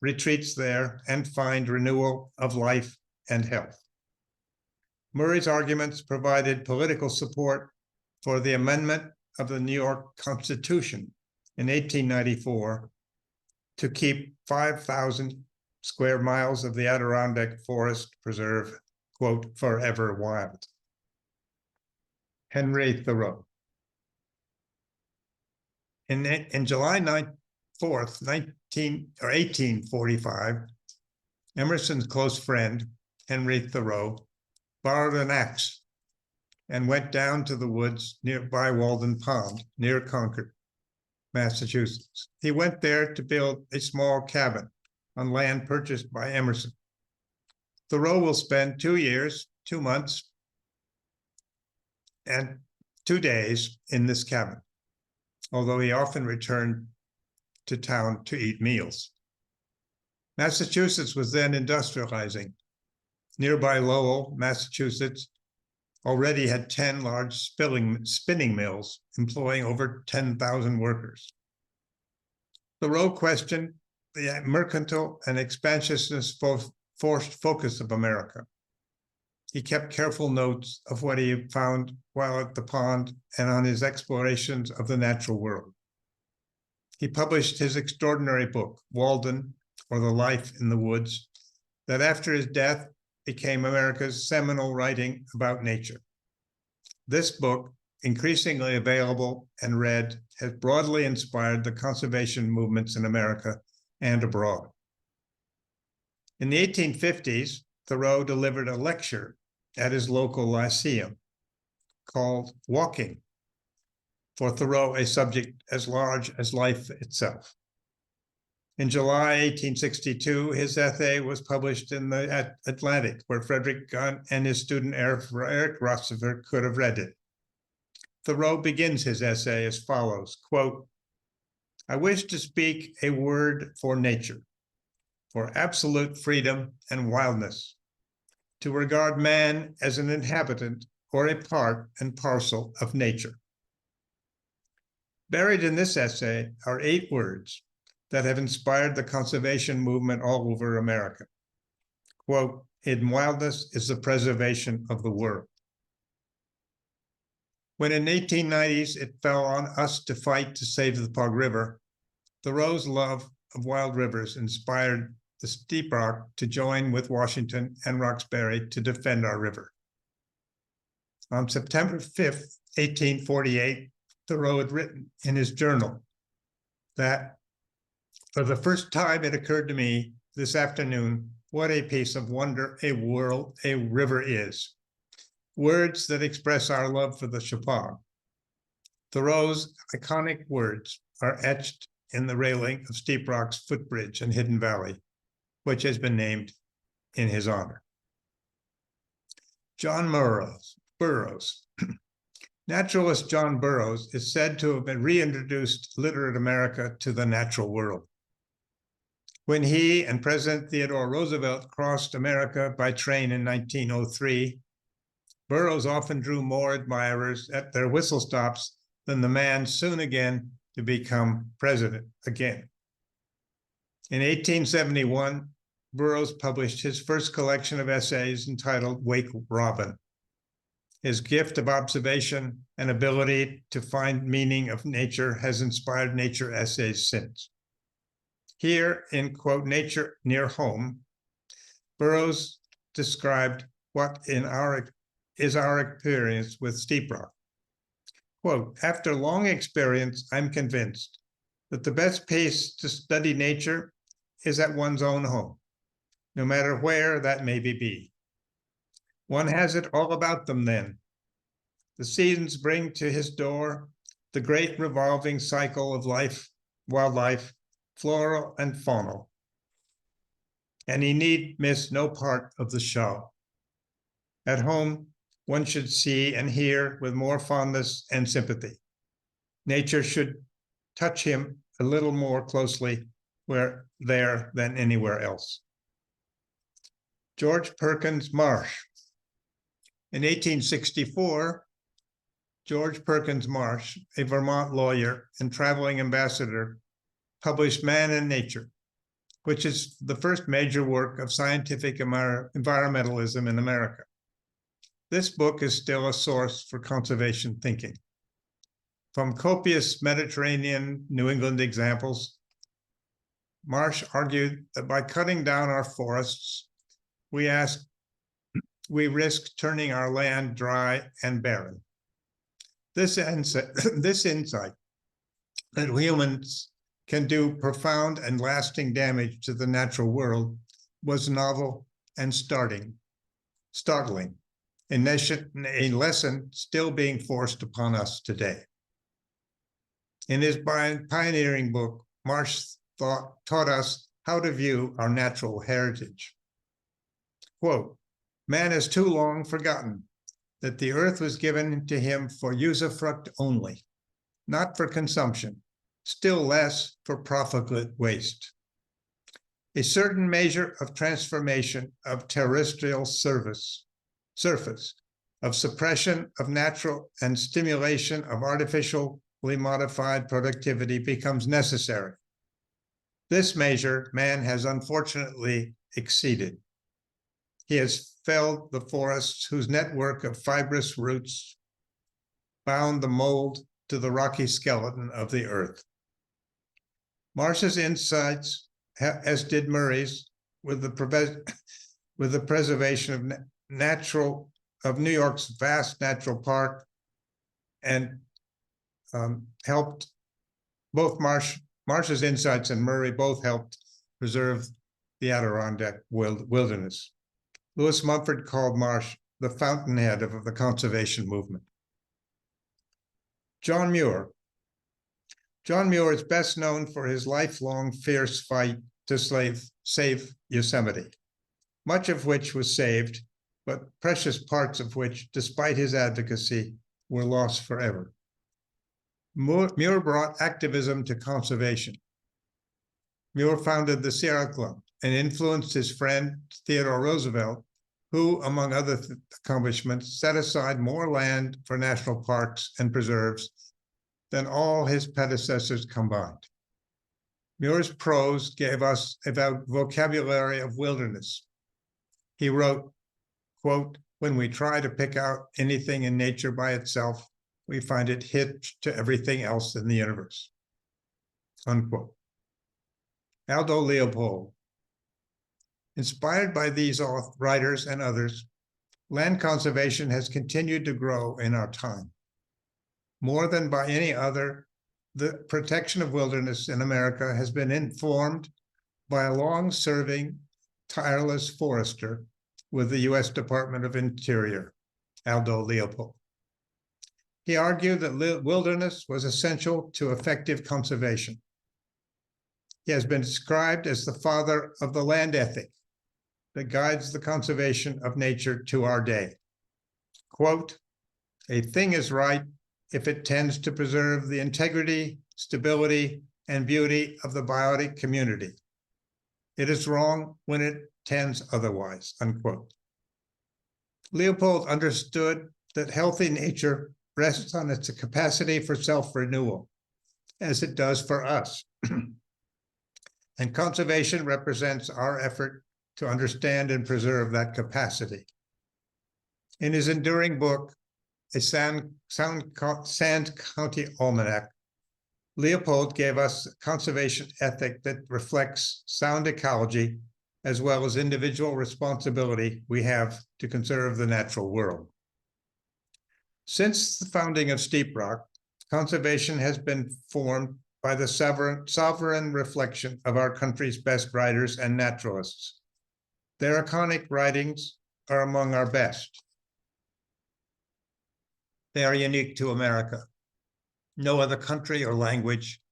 retreats there and find renewal of life and health. Murray's arguments provided political support for the amendment of the New York Constitution in 1894 to keep 5,000 square miles of the Adirondack Forest Preserve, quote, forever wild. Henry Thoreau. In July 4th, 1845, Emerson's close friend, Henry Thoreau, borrowed an axe and went down to the woods nearby Walden Pond, near Concord, Massachusetts. He went there to build a small cabin on land purchased by Emerson. Thoreau will spend 2 years, 2 months, and 2 days in this cabin, although he often returned to town to eat meals. Massachusetts was then industrializing. Nearby Lowell, Massachusetts, already had 10 large spinning mills employing over 10,000 workers. Thoreau questioned the mercantile and expansionist forced focus of America. He kept careful notes of what he had found while at the pond and on his explorations of the natural world. He published his extraordinary book, Walden, or The Life in the Woods, that after his death became America's seminal writing about nature. This book, increasingly available and read, has broadly inspired the conservation movements in America and abroad. In the 1850s, Thoreau delivered a lecture at his local lyceum called Walking, for Thoreau a subject as large as life itself. In July 1862, his essay was published in the Atlantic, where Frederick Gunn and his student Eric Rossiter could have read it. Thoreau begins his essay as follows, quote, "I wish to speak a word for nature, for absolute freedom and wildness, to regard man as an inhabitant or a part and parcel of nature." Buried in this essay are 8 words that have inspired the conservation movement all over America. Quote, "In wildness is the preservation of the world." When in the 1890s it fell on us to fight to save the Pug River, Thoreau's love of wild rivers inspired the Steep Rock to join with Washington and Roxbury to defend our river. On September 5th, 1848, Thoreau had written in his journal that, "For the first time it occurred to me this afternoon what a piece of wonder a river is. Words that express our love for the Chippewa." Thoreau's iconic words are etched in the railing of Steep Rock's footbridge in Hidden Valley, which has been named in his honor. John Burroughs. Naturalist John Burroughs is said to have been reintroduced literate America to the natural world. When he and President Theodore Roosevelt crossed America by train in 1903, Burroughs often drew more admirers at their whistle stops than the man soon again to become president again. In 1871, Burroughs published his first collection of essays entitled Wake Robin. His gift of observation and ability to find meaning of nature has inspired nature essays since. Here in, quote, Nature Near Home, Burroughs described what is our experience with Steep Rock. Quote, "After long experience, I'm convinced that the best place to study nature is at one's own home, no matter where that may be. One has it all about them then. The seasons bring to his door the great revolving cycle of life, wildlife, floral and faunal, and he need miss no part of the show. At home, one should see and hear with more fondness and sympathy. Nature should touch him a little more closely there than anywhere else." George Perkins Marsh. In 1864, George Perkins Marsh, a Vermont lawyer and traveling ambassador, published Man and Nature, which is the first major work of scientific environmentalism in America. This book is still a source for conservation thinking. From copious Mediterranean New England examples, Marsh argued that by cutting down our forests, we risk turning our land dry and barren. This insight that humans can do profound and lasting damage to the natural world was novel and startling, a lesson still being forced upon us today. In his pioneering book, Marsh taught us how to view our natural heritage. Quote, "Man has too long forgotten that the earth was given to him for usufruct only, not for consumption, still less for profligate waste. A certain measure of transformation of terrestrial surface, of suppression of natural and stimulation of artificially modified productivity becomes necessary. This measure man has unfortunately exceeded. He has felled the forests whose network of fibrous roots bound the mold to the rocky skeleton of the earth." Marsh's insights, as did Murray's, with the preservation of New York's vast natural park, and helped both Marsh's insights and Murray both helped preserve the Adirondack wilderness. Lewis Mumford called Marsh the fountainhead of the conservation movement. John Muir. John Muir is best known for his lifelong fierce fight to save Yosemite, much of which was saved, but precious parts of which, despite his advocacy, were lost forever. Muir brought activism to conservation. Muir founded the Sierra Club and influenced his friend Theodore Roosevelt, who, among other accomplishments, set aside more land for national parks and preserves than all his predecessors combined. Muir's prose gave us a vocabulary of wilderness. He wrote, quote, "When we try to pick out anything in nature by itself, we find it hitched to everything else in the universe," unquote. Aldo Leopold. Inspired by these writers and others, land conservation has continued to grow in our time. More than by any other, the protection of wilderness in America has been informed by a long-serving, tireless forester with the U.S. Department of Interior, Aldo Leopold. He argued that wilderness was essential to effective conservation. He has been described as the father of the land ethic that guides the conservation of nature to our day. Quote, "A thing is right if it tends to preserve the integrity, stability, and beauty of the biotic community. It is wrong when it tends otherwise," unquote. Leopold understood that healthy nature rests on its capacity for self-renewal, as it does for us. And conservation represents our effort to understand and preserve that capacity. In his enduring book, A Sand County Almanac, Leopold gave us a conservation ethic that reflects sound ecology as well as individual responsibility we have to conserve the natural world. Since the founding of Steep Rock, conservation has been formed by the sovereign reflection of our country's best writers and naturalists. Their iconic writings are among our best. They are unique to America. No other country or language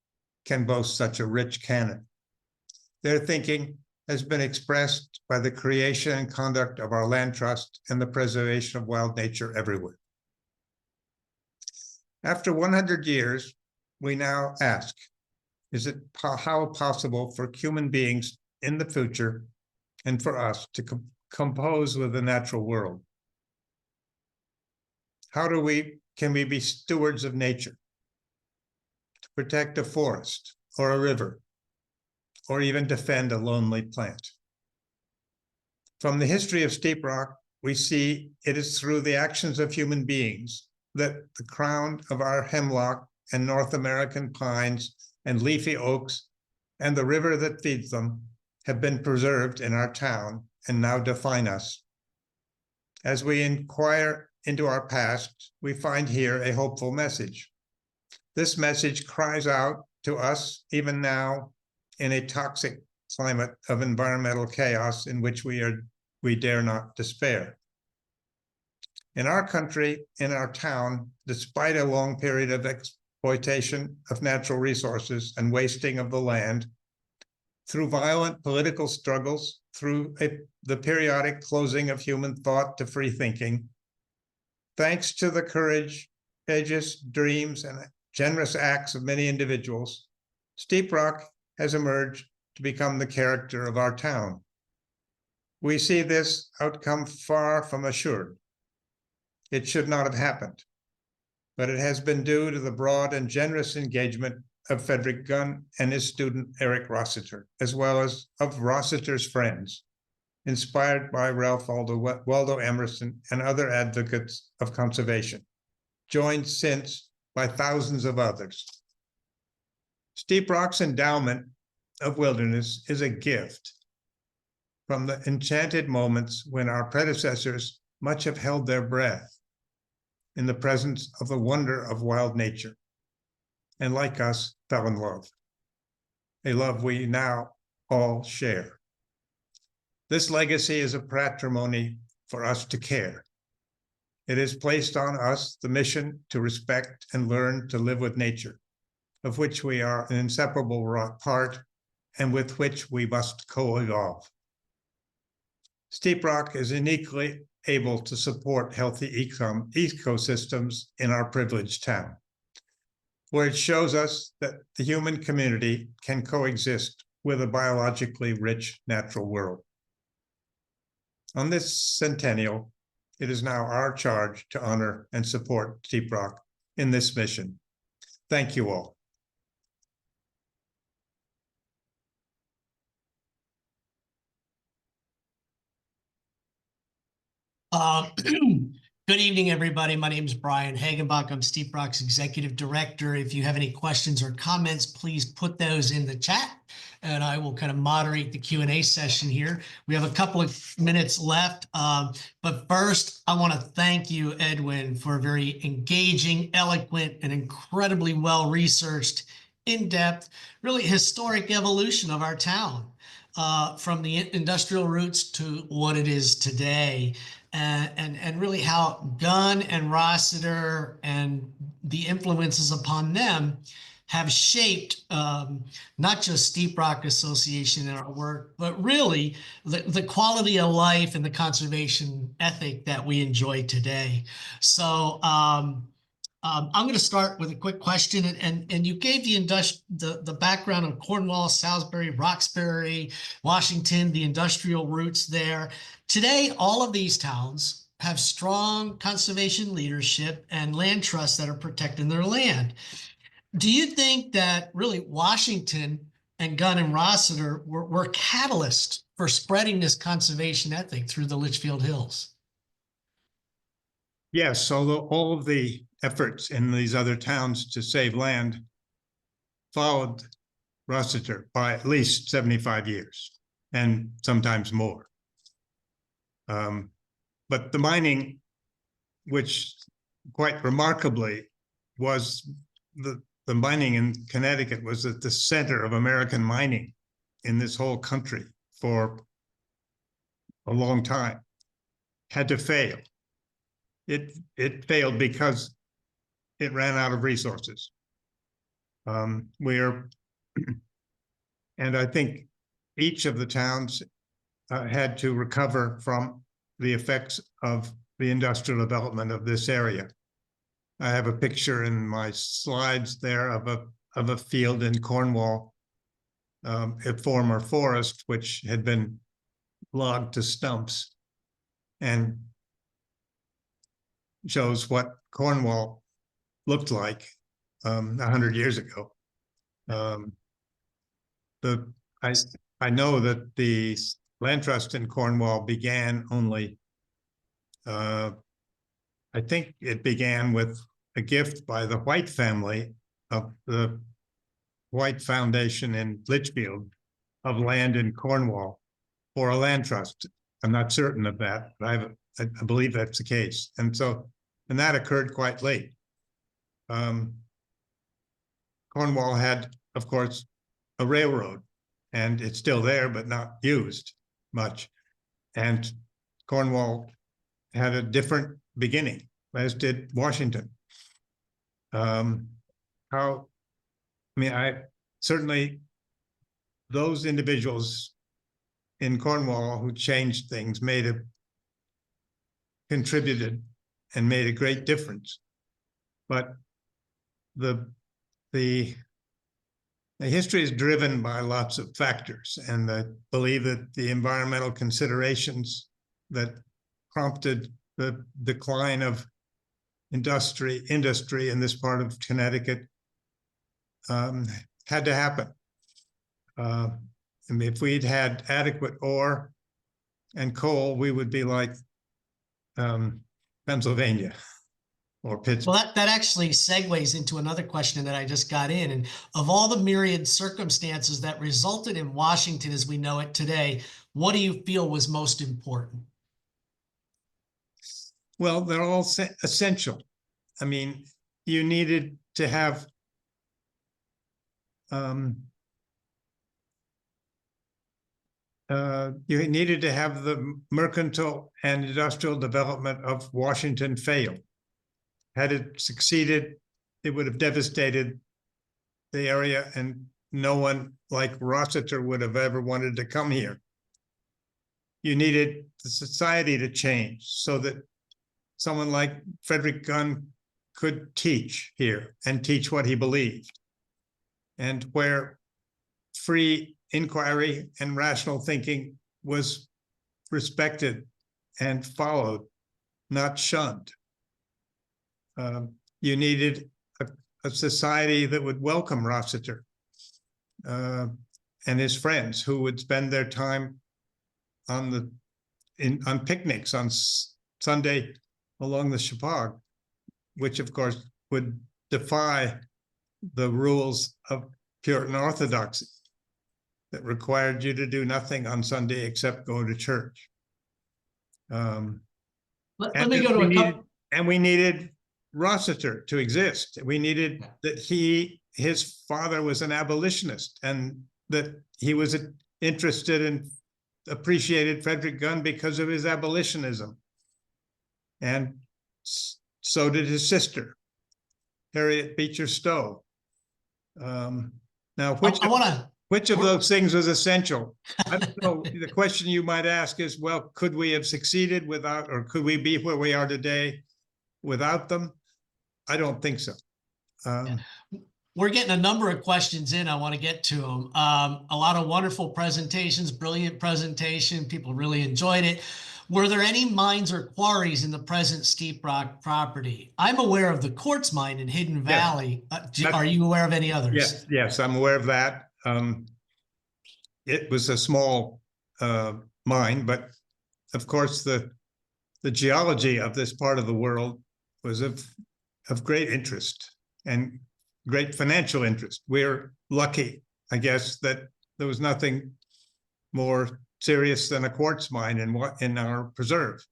can boast such a rich canon. Their thinking has been expressed by the creation and conduct of our land trust and the preservation of wild nature everywhere. After 100 years, we now ask, is it how possible for human beings in the future and for us to compose with the natural world? How can we be stewards of nature, to protect a forest or a river, or even defend a lonely plant? From the history of Steep Rock, we see it is through the actions of human beings that the crown of our hemlock and North American pines and leafy oaks and the river that feeds them have been preserved in our town and now define us. As we inquire into our past, we find here a hopeful message. This message cries out to us even now in a toxic climate of environmental chaos in which we dare not despair. In our country, in our town, despite a long period of exploitation of natural resources and wasting of the land, through violent political struggles, through the periodic closing of human thought to free thinking, thanks to the courage, courageous dreams, and generous acts of many individuals, Steep Rock has emerged to become the character of our town. We see this outcome far from assured. It should not have happened, but it has been due to the broad and generous engagement of Frederick Gunn and his student Eric Rossiter, as well as of Rossiter's friends, inspired by Ralph Waldo Emerson and other advocates of conservation, joined since by thousands of others. Steep Rock's endowment of wilderness is a gift from the enchanted moments when our predecessors much have held their breath in the presence of the wonder of wild nature, and like us, fell in love, a love we now all share. This legacy is a patrimony for us to care. It has placed on us the mission to respect and learn to live with nature, of which we are an inseparable part and with which we must co-evolve. Steep Rock is uniquely able to support healthy ecosystems in our privileged town, where it shows us that the human community can coexist with a biologically rich natural world. On this centennial, it is now our charge to honor and support Steep Rock in this mission. Thank you all. Good evening, everybody. My name is Brian Hagenbach. I'm Steep Rock's Executive Director. If you have any questions or comments, please put those in the chat, and I will kind of moderate the Q&A session here. We have a couple of minutes left, but first, I want to thank you, Edwin, for a very engaging, eloquent, and incredibly well-researched, in-depth, really historic evolution of our town, from the industrial roots to what it is today. And really how Gunn and Rossiter and the influences upon them have shaped not just Steep Rock Association and our work, but really the quality of life and the conservation ethic that we enjoy today. So I'm going to start with a quick question, and you gave the background of Cornwall, Salisbury, Roxbury, Washington, the industrial roots there. Today, all of these towns have strong conservation leadership and land trusts that are protecting their land. Do you think that really Washington and Gunn and Rossiter were catalysts for spreading this conservation ethic through the Litchfield Hills? Yes, although all of the efforts in these other towns to save land followed Rossiter by at least 75 years, and sometimes more. But the mining, which quite remarkably was the mining in Connecticut was at the center of American mining in this whole country for a long time, had to fail. It failed because it ran out of resources. And I think each of the towns had to recover from the effects of the industrial development of this area. I have a picture in my slides there of a field in Cornwall, a former forest which had been logged to stumps, and shows what Cornwall looked like 100 years ago. I know that the land trust in Cornwall began only, I think it began with a gift by the White family of the White Foundation in Litchfield of land in Cornwall for a land trust. I'm not certain of that, but I believe that's the case. And that occurred quite late. Cornwall had, of course, a railroad, and it's still there, but not used much. And Cornwall had a different beginning, as did Washington. Certainly those individuals in Cornwall who changed things contributed and made a great difference. But the history is driven by lots of factors, and I believe that the environmental considerations that prompted the decline of industry in this part of Connecticut had to happen. If we'd had adequate ore and coal, we would be like Pennsylvania or Pittsburgh. Well, that actually segues into another question that I just got in. And of all the myriad circumstances that resulted in Washington as we know it today, what do you feel was most important? Well, they're all essential. I mean, you needed to have the mercantile and industrial development of Washington fail. Had it succeeded, it would have devastated the area, and no one like Rossiter would have ever wanted to come here. You needed the society to change so that someone like Frederick Gunn could teach here and teach what he believed, and where free inquiry and rational thinking was respected and followed, not shunned. You needed a society that would welcome Rossiter and his friends, who would spend their time on picnics on Sunday along the Chippewa, which of course would defy the rules of Puritan orthodoxy that required you to do nothing on Sunday except go to church. Let me go to a couple. And we needed Rossiter to exist. We needed that his father was an abolitionist, and that he was interested in, appreciated Frederick Gunn because of his abolitionism. And so did his sister, Harriet Beecher Stowe. Now, which of those things was essential? I don't know. The question you might ask is, well, could we have succeeded without, or could we be where we are today without them? I don't think so. We're getting a number of questions in. I want to get to them. A lot of wonderful presentations, brilliant presentation. People really enjoyed it. Were there any mines or quarries in the present Steep Rock property? I'm aware of the quartz mine in Hidden Valley. Are you aware of any others? Yes, I'm aware of that. It was a small mine, but of course the geology of this part of the world was of great interest and great financial interest. We're lucky, I guess, that there was nothing more serious than a quartz mine in our preserve.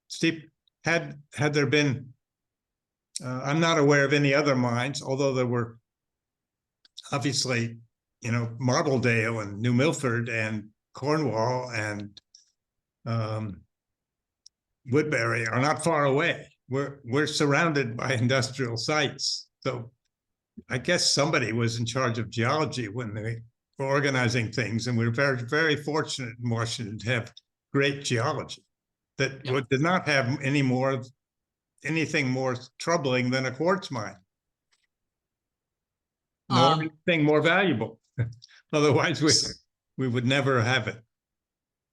Steep, had there been, I'm not aware of any other mines, although there were obviously, Marbledale and New Milford and Cornwall and Woodbury are not far away. We're surrounded by industrial sites. So I guess somebody was in charge of geology when they were organizing things, and we're very, very fortunate in Washington to have great geology that did not have anything more troubling than a quartz mine. Nor anything more valuable. Otherwise, we would never have it.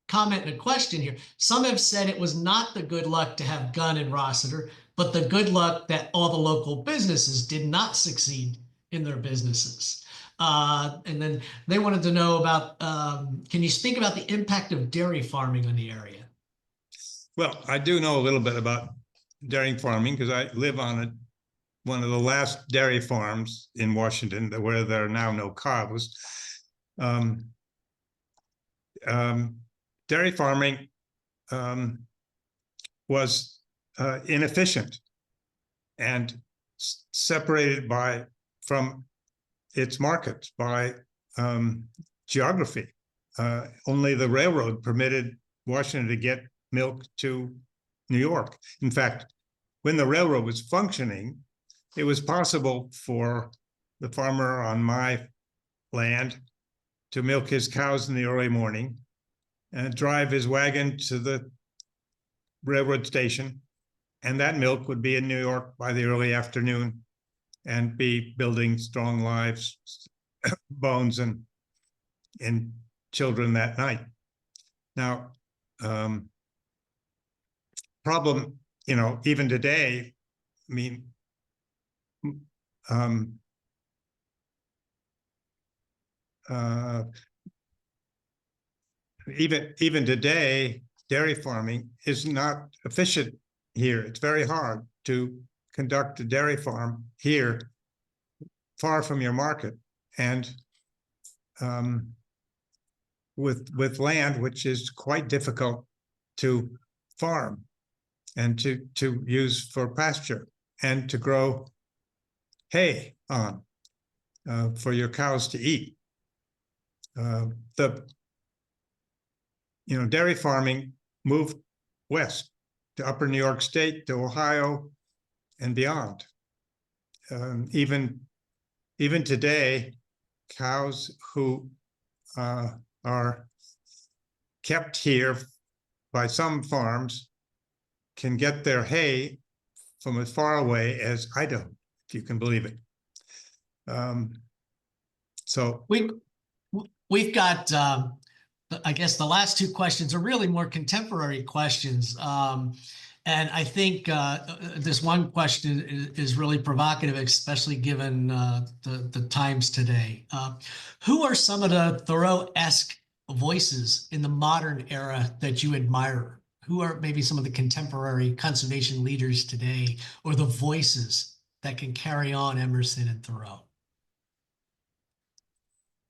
Comment and a question here. Some have said it was not the good luck to have Gunn and Rossiter, but the good luck that all the local businesses did not succeed in their businesses. And then they wanted to know about, can you speak about the impact of dairy farming on the area? Well, I do know a little bit about dairy farming because I live on one of the last dairy farms in Washington where there are now no cows. Dairy farming was inefficient and separated from its markets by geography. Only the railroad permitted Washington to get milk to New York. In fact, when the railroad was functioning, it was possible for the farmer on my land to milk his cows in the early morning and drive his wagon to the railroad station. And that milk would be in New York by the early afternoon and be building strong lives, bones, and children that night. Now, problem, even today, I mean, even today, dairy farming is not efficient here. It's very hard to conduct a dairy farm here, far from your market, and with land which is quite difficult to farm and to use for pasture and to grow hay on for your cows to eat. Dairy farming moved west to upper New York State, to Ohio, and beyond. Even even today, cows who are kept here by some farms can get their hay from as far away as Idaho, if you can believe it. So We've got, I guess the last two questions are really more contemporary questions. And I think this one question is really provocative, especially given the times today. Who are some of the Thoreau-esque voices in the modern era that you admire? Who are maybe some of the contemporary conservation leaders today, or the voices that can carry on Emerson and Thoreau?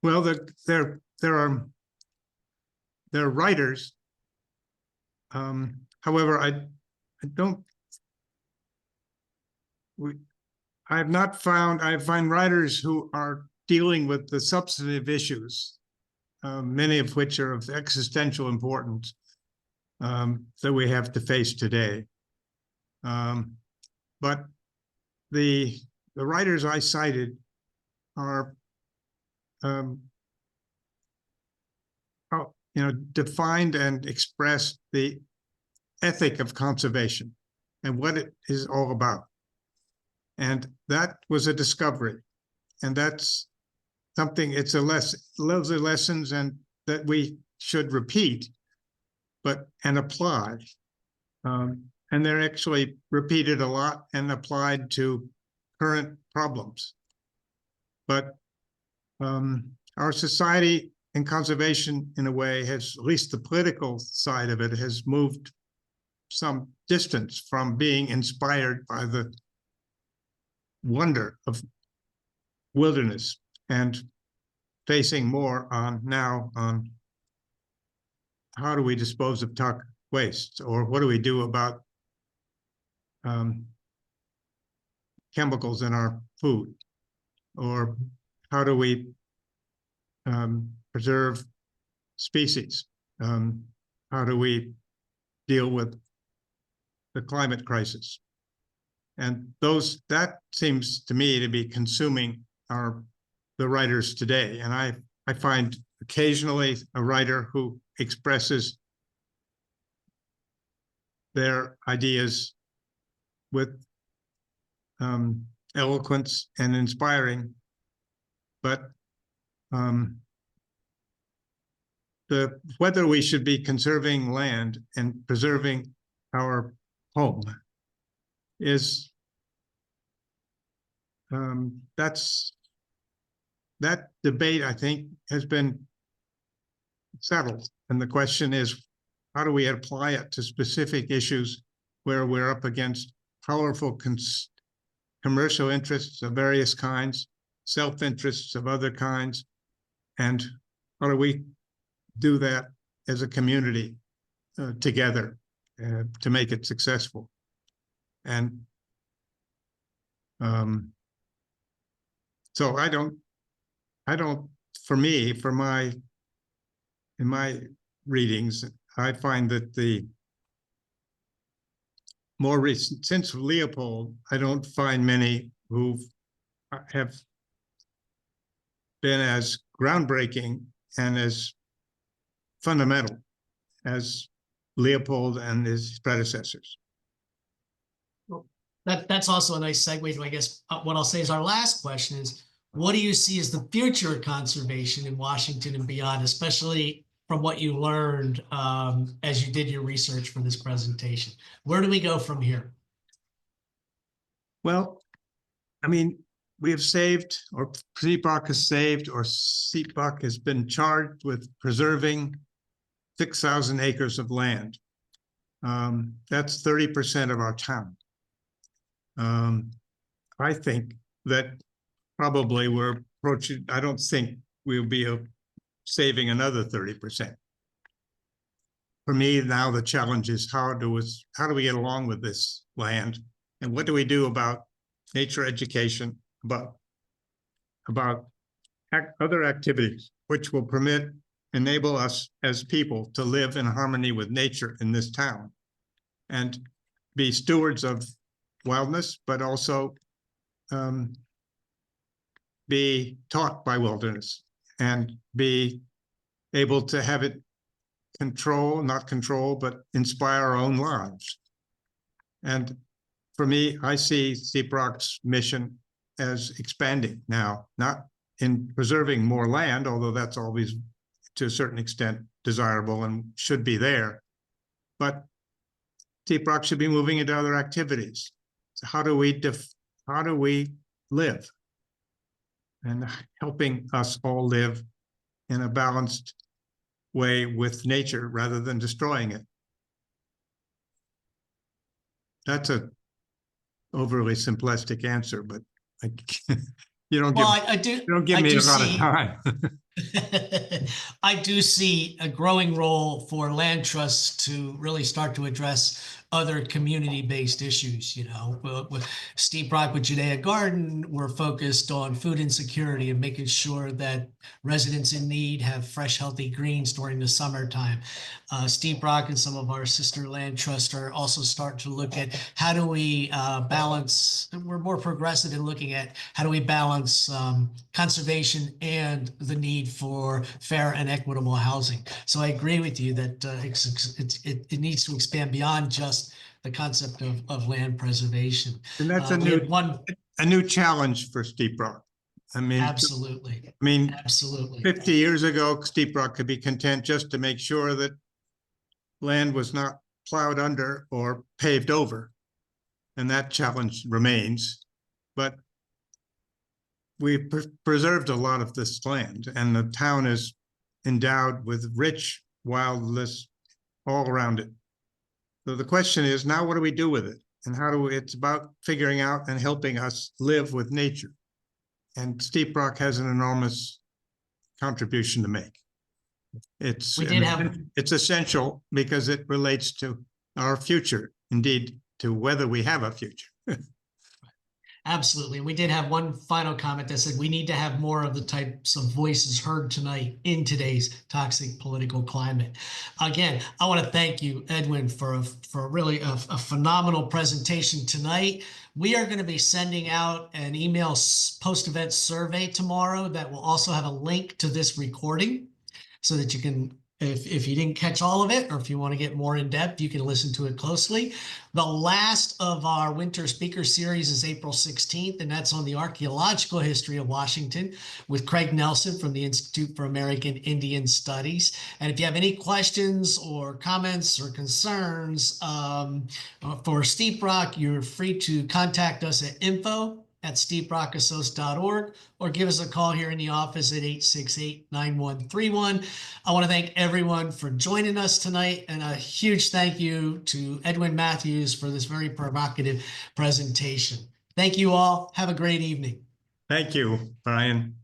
well, there are writers. However, I have not found. I find writers who are dealing with the substantive issues, many of which are of existential importance, that we have to face today. But the writers I cited are, defined and expressed the ethic of conservation and what it is all about. And that was a discovery. And that's something, it's a lesson, those are lessons and that we should repeat, and apply. And they're actually repeated a lot and applied to current problems. But our society and conservation, in a way, has, at least the political side of it, has moved some distance from being inspired by the wonder of wilderness and facing more on how do we dispose of toxic waste, or what do we do about chemicals in our food, or how do we preserve species? How do we deal with the climate crisis? And that seems to me to be consuming the writers today. And I find occasionally a writer who expresses their ideas with eloquence and inspiring, but whether we should be conserving land and preserving our home is that debate, I think, has been settled. And the question is, how do we apply it to specific issues where we're up against powerful commercial interests of various kinds, self-interests of other kinds, and how do we do that as a community together to make it successful? And so I don't, for me, in my readings, I find that the more recent, since Leopold, I don't find many who have been as groundbreaking and as fundamental as Leopold and his predecessors. Well, that's also a nice segue to, I guess, what I'll say is our last question is, what do you see as the future of conservation in Washington and beyond, especially from what you learned as you did your research for this presentation? Where do we go from here? Well, I mean, we have saved, or CBOC has saved, or CBOC has been charged with preserving 6,000 acres of land. That's 30% of our town. I think that probably we're approaching, I don't think we'll be saving another 30%. For me now, the challenge is how do we get along with this land, and what do we do about nature education, about other activities which will enable us as people to live in harmony with nature in this town and be stewards of wildness, but also be taught by wilderness and be able to have it not control, but inspire our own lives. And for me, I see Steep Rock's mission as expanding now, not in preserving more land, although that's always to a certain extent desirable and should be there. But Steep Rock should be moving into other activities. So how do we live? And helping us all live in a balanced way with nature rather than destroying it. That's a overly simplistic answer, but you don't give me a lot of time. I do see a growing role for land trusts to really start to address other community-based issues. You know, with Steep Rock, with Judea Garden, we're focused on food insecurity and making sure that residents in need have fresh, healthy greens during the summertime. Steep Rock and some of our sister land trusts are also starting to look at how do we balance. We're more progressive in looking at how do we balance conservation and the need for fair and equitable housing. So I agree with you that it needs to expand beyond just the concept of land preservation. And that's a new challenge for Steep Rock. I mean, absolutely. 50 years ago, Steep Rock could be content just to make sure that land was not plowed under or paved over. And that challenge remains. But we preserved a lot of this land, and the town is endowed with rich wildness all around it. So the question is, now what do we do with it? And it's about figuring out and helping us live with nature. And Steep Rock has an enormous contribution to make. It's essential because it relates to our future, indeed, to whether we have a future. Absolutely. We did have one final comment that said we need to have more of the types of voices heard tonight in today's toxic political climate. Again, I want to thank you, Edwin, for really a phenomenal presentation tonight. We are going to be sending out an email post-event survey tomorrow that will also have a link to this recording so that you can, if you didn't catch all of it, or if you want to get more in depth, you can listen to it closely. The last of our winter speaker series is April 16th, and that's on the archaeological history of Washington with Craig Nelson from the Institute for American Indian Studies. And if you have any questions or comments or concerns for Steep Rock, you're free to contact us at info@steeprockassociates.org or give us a call here in the office at 868-9131. I want to thank everyone for joining us tonight, and a huge thank you to Edwin Matthews for this very provocative presentation. Thank you all. Have a great evening. Thank you, Brian.